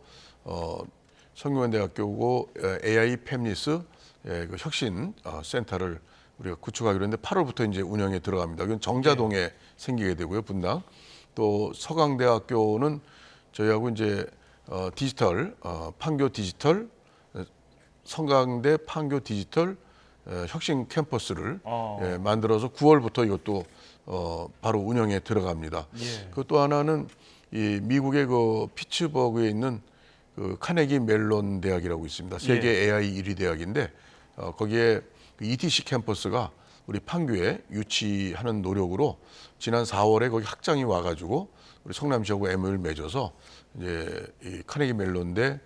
성균관대학교고 AI 팹리스 그 혁신 센터를 우리가 구축하기로 했는데 8월부터 이제 운영에 들어갑니다. 이건 정자동에 생기게 되고요, 분당. 또 서강대학교는 저희하고 이제 디지털 판교 디지털 성강대 판교 디지털 혁신 캠퍼스를 만들어서 9월부터 이것도 바로 운영에 들어갑니다. 그또 하나는 이 미국의 그 피츠버그에 있는 그 카네기 멜론 대학이라고 있습니다. 세계 AI 1위 대학인데 거기에 그 ETC 캠퍼스가 우리 판교에 유치하는 노력으로 지난 4월에 거기 학장이 와가지고 우리 성남시하고 MOU를 맺어서 이제 이 카네기 멜론대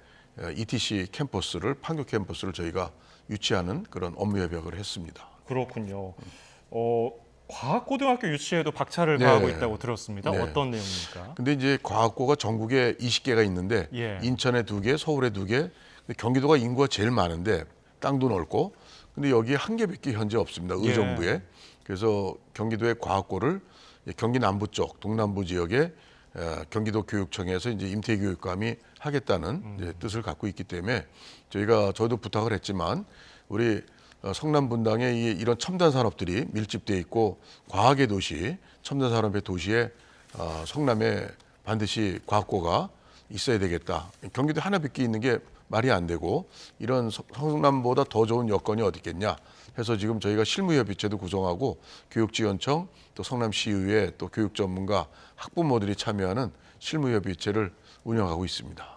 ETC 캠퍼스를 판교 캠퍼스를 저희가 유치하는 그런 업무 협약을 했습니다. 그렇군요. 과학고등학교 유치에도 박차를 가하고 있다고 들었습니다. 어떤 내용입니까? 근데 이제 과학고가 전국에 20개가 있는데 인천에 2개, 서울에 2개, 경기도가 인구가 제일 많은데 땅도 넓고 근데 여기에 한 개밖에 현재 없습니다. 의정부에. 그래서 경기도의 과학고를 경기 남부 쪽, 동남부 지역에 경기도 교육청에서 이제 임태교육감이 하겠다는 이제 뜻을 갖고 있기 때문에 저도 부탁을 했지만 우리 성남 분당에 이런 첨단 산업들이 밀집돼 있고 과학의 도시, 첨단 산업의 도시에 성남에 반드시 과학고가 있어야 되겠다. 경기도 하나밖에 있는 게 말이 안 되고 이런 성남보다 더 좋은 여건이 어디 있겠냐 해서 지금 저희가 실무협의체도 구성하고 교육지원청 또 성남시의회 또 교육전문가 학부모들이 참여하는 실무협의체를 운영하고 있습니다.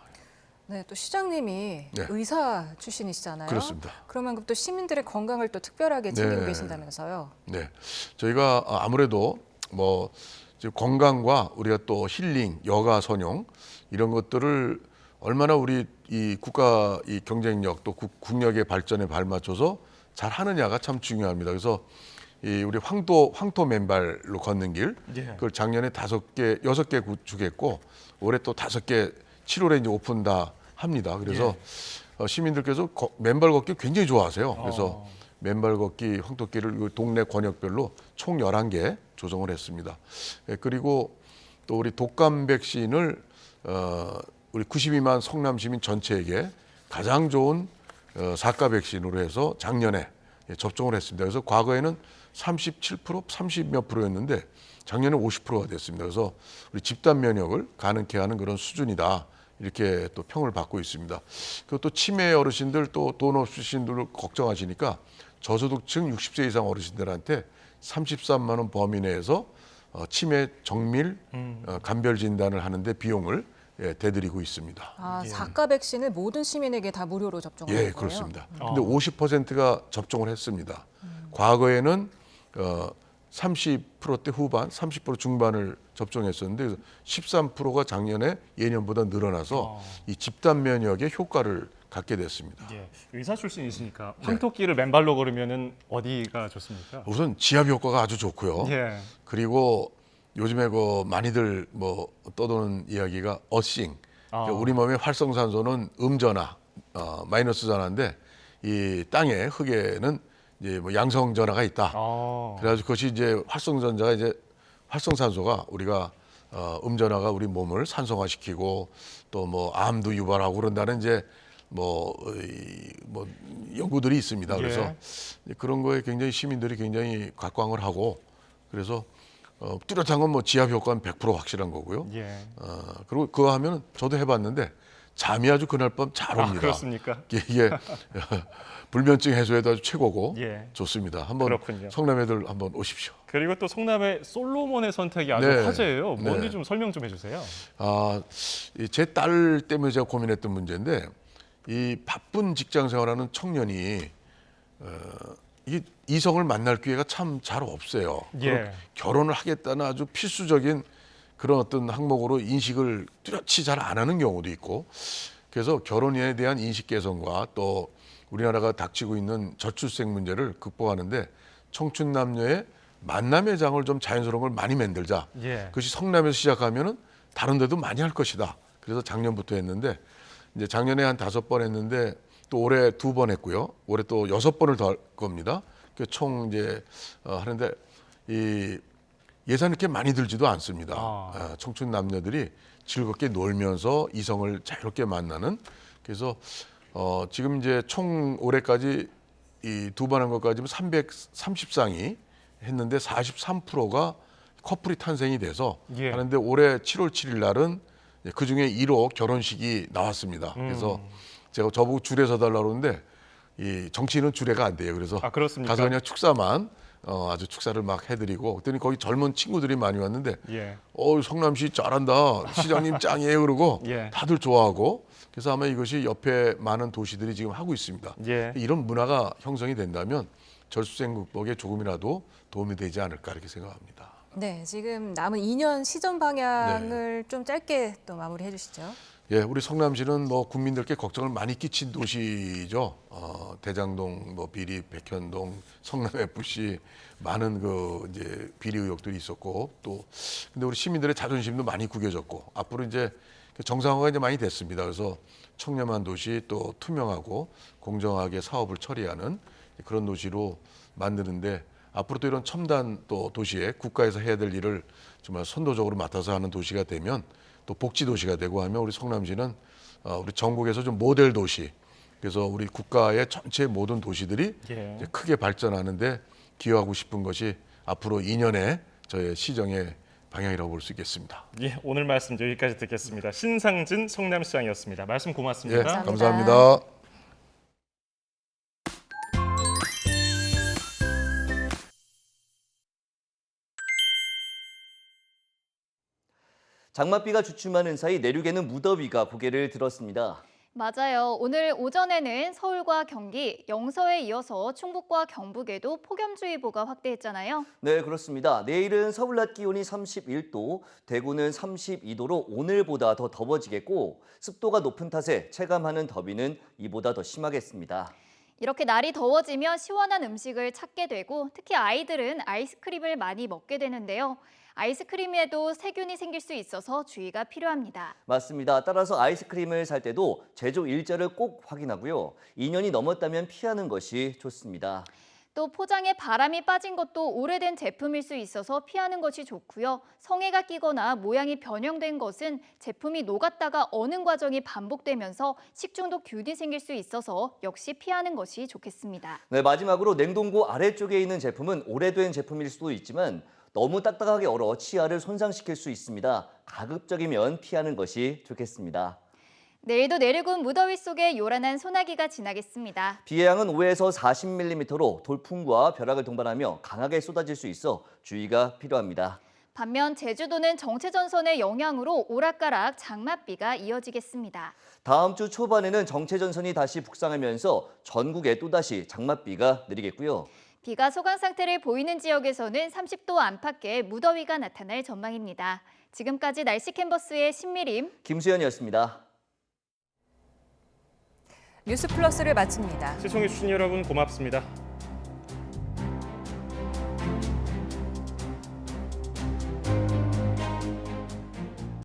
네, 또 시장님이 의사 출신이시잖아요. 그렇습니다. 그러면 또 시민들의 건강을 또 특별하게 챙기고 계신다면서요. 네, 저희가 아무래도 뭐 지금 건강과 우리가 또 힐링, 여가 선용 이런 것들을 얼마나 우리 이 국가 이 경쟁력 또 국력의 발전에 발맞춰서 잘 하느냐가 참 중요합니다. 그래서 이 우리 황토 맨발로 걷는 길 그걸 작년에 5개, 6개 구축했고 올해 또 5개 7월에 이제 오픈 다 합니다. 그래서 시민들께서 맨발 걷기 굉장히 좋아하세요. 그래서 맨발 걷기 황토길을 동네 권역별로 총 11개 조성을 했습니다. 그리고 또 우리 독감 백신을 우리 92만 성남 시민 전체에게 가장 좋은 4가 백신으로 해서 작년에 접종을 했습니다. 그래서 과거에는 37%, 30몇 프로였는데 작년에 50%가 됐습니다. 그래서 우리 집단 면역을 가능케 하는 그런 수준이다. 이렇게 또 평을 받고 있습니다. 그리고 또 치매 어르신들 또 돈 없으신 분들 걱정하시니까 저소득층 60세 이상 어르신들한테 33만 원 범위 내에서 치매 정밀 감별 진단을 하는데 비용을 대드리고 있습니다. 아, 4가 백신을 모든 시민에게 다 무료로 접종하는 거예요? 그렇습니다. 근데 50%가 접종을 했습니다. 과거에는 30%대 후반, 30% 중반을 접종했었는데 13%가 작년에 예년보다 늘어나서 이 집단 면역의 효과를 갖게 됐습니다. 예, 의사 출신이시니까 황토끼를 맨발로 걸으면은 어디가 좋습니까? 우선 지압 효과가 아주 좋고요. 예. 그리고 요즘에 그 많이들 뭐 떠도는 이야기가 어싱. 그러니까 우리 몸의 활성산소는 음전화, 마이너스 전화인데 이 땅의 흙에는 이제 뭐 양성 전화가 있다. 그래가지고 그것이 이제 활성전자가 이제 활성산소가 우리가 음전화가 우리 몸을 산성화시키고 또 뭐 암도 유발하고 그런다는 이제 뭐 연구들이 있습니다. 그래서 그런 거에 굉장히 시민들이 굉장히 각광을 하고 그래서 뚜렷한 건 뭐 지압 효과는 100% 확실한 거고요. 그리고 그거 하면 저도 해봤는데 잠이 아주 그날 밤 잘 옵니다. 그렇습니까? 이게 불면증 해소에도 아주 최고고 좋습니다. 한번 그렇군요. 성남애들 한번 오십시오. 그리고 또 성남의 솔로몬의 선택이 아주 화제예요. 뭔지 좀 설명 좀 해주세요. 제 딸 때문에 제가 고민했던 문제인데 이 바쁜 직장 생활하는 청년이 이 이성을 만날 기회가 참 잘 없어요. 결혼을 하겠다는 아주 필수적인 그런 어떤 항목으로 인식을 뚜렷이 잘 안 하는 경우도 있고 그래서 결혼에 대한 인식 개선과 또 우리나라가 닥치고 있는 저출생 문제를 극복하는데 청춘 남녀의 만남의 장을 좀 자연스러운 걸 많이 만들자. 그것이 성남에서 시작하면은 다른 데도 많이 할 것이다. 그래서 작년부터 했는데 이제 작년에 한 5번 했는데 또 올해 2번 했고요. 올해 또 6번을 더 할 겁니다. 총 이제 하는데 이 예산이 이렇게 많이 들지도 않습니다. 청춘 남녀들이 즐겁게 놀면서 이성을 자유롭게 만나는 그래서 지금 이제 총 올해까지 이 2번 한 것까지는 330쌍이 했는데 43%가 커플이 탄생이 돼서 하는데 올해 7월 7일 날은 그 중에 1호 결혼식이 나왔습니다. 그래서 제가 저보고 줄에 서달라고 그러는데 이 정치인은 줄에가 안 돼요. 그래서 가서 그냥 축사만 아주 축사를 막 해드리고 그랬더니 거기 젊은 친구들이 많이 왔는데 성남시 잘한다. 시장님 짱이에요. 그러고 다들 좋아하고 그래서 아마 이것이 옆에 많은 도시들이 지금 하고 있습니다. 이런 문화가 형성이 된다면 저출생 극복에 조금이라도 도움이 되지 않을까 이렇게 생각합니다. 네, 지금 남은 2년 시정 방향을 좀 짧게 또 마무리해 주시죠. 우리 성남시는 뭐 국민들께 걱정을 많이 끼친 도시죠. 대장동, 뭐 비리, 백현동, 성남 FC 많은 그 이제 비리 의혹들이 있었고 또 근데 우리 시민들의 자존심도 많이 구겨졌고 앞으로 이제 정상화가 이제 많이 됐습니다. 그래서 청렴한 도시 또 투명하고 공정하게 사업을 처리하는 그런 도시로 만드는데 앞으로 또 이런 첨단 또 도시에 국가에서 해야 될 일을 정말 선도적으로 맡아서 하는 도시가 되면 또 복지 도시가 되고 하면 우리 성남시는 우리 전국에서 좀 모델 도시 그래서 우리 국가의 전체 모든 도시들이 이제 크게 발전하는데 기여하고 싶은 것이 앞으로 2년의 저의 시정의 방향이라고 볼 수 있겠습니다. 오늘 말씀 여기까지 듣겠습니다. 신상진 성남시장이었습니다. 말씀 고맙습니다. 감사합니다. 장맛비가 주춤하는 사이 내륙에는 무더위가 고개를 들었습니다. 맞아요. 오늘 오전에는 서울과 경기, 영서에 이어서 충북과 경북에도 폭염주의보가 확대했잖아요. 네, 그렇습니다. 내일은 서울 낮 기온이 31도, 대구는 32도로 오늘보다 더 더워지겠고 습도가 높은 탓에 체감하는 더위는 이보다 더 심하겠습니다. 이렇게 날이 더워지면 시원한 음식을 찾게 되고 특히 아이들은 아이스크림을 많이 먹게 되는데요. 아이스크림에도 세균이 생길 수 있어서 주의가 필요합니다. 맞습니다. 따라서 아이스크림을 살 때도 제조 일자를 꼭 확인하고요. 2년이 넘었다면 피하는 것이 좋습니다. 또 포장에 바람이 빠진 것도 오래된 제품일 수 있어서 피하는 것이 좋고요. 성에가 끼거나 모양이 변형된 것은 제품이 녹았다가 어는 과정이 반복되면서 식중독균이 생길 수 있어서 역시 피하는 것이 좋겠습니다. 네, 마지막으로 냉동고 아래쪽에 있는 제품은 오래된 제품일 수도 있지만 너무 딱딱하게 얼어 치아를 손상시킬 수 있습니다. 가급적이면 피하는 것이 좋겠습니다. 내일도 내륙은 무더위 속에 요란한 소나기가 지나겠습니다. 비의 양은 5에서 40mm로 돌풍과 벼락을 동반하며 강하게 쏟아질 수 있어 주의가 필요합니다. 반면 제주도는 정체전선의 영향으로 오락가락 장맛비가 이어지겠습니다. 다음 주 초반에는 정체전선이 다시 북상하면서 전국에 또다시 장맛비가 내리겠고요. 비가 소강 상태를 보이는 지역에서는 30도 안팎의 무더위가 나타날 전망입니다. 지금까지 날씨 캔버스의 신미림, 김수현이었습니다. 뉴스 플러스를 마칩니다. 시청해주신 여러분 고맙습니다.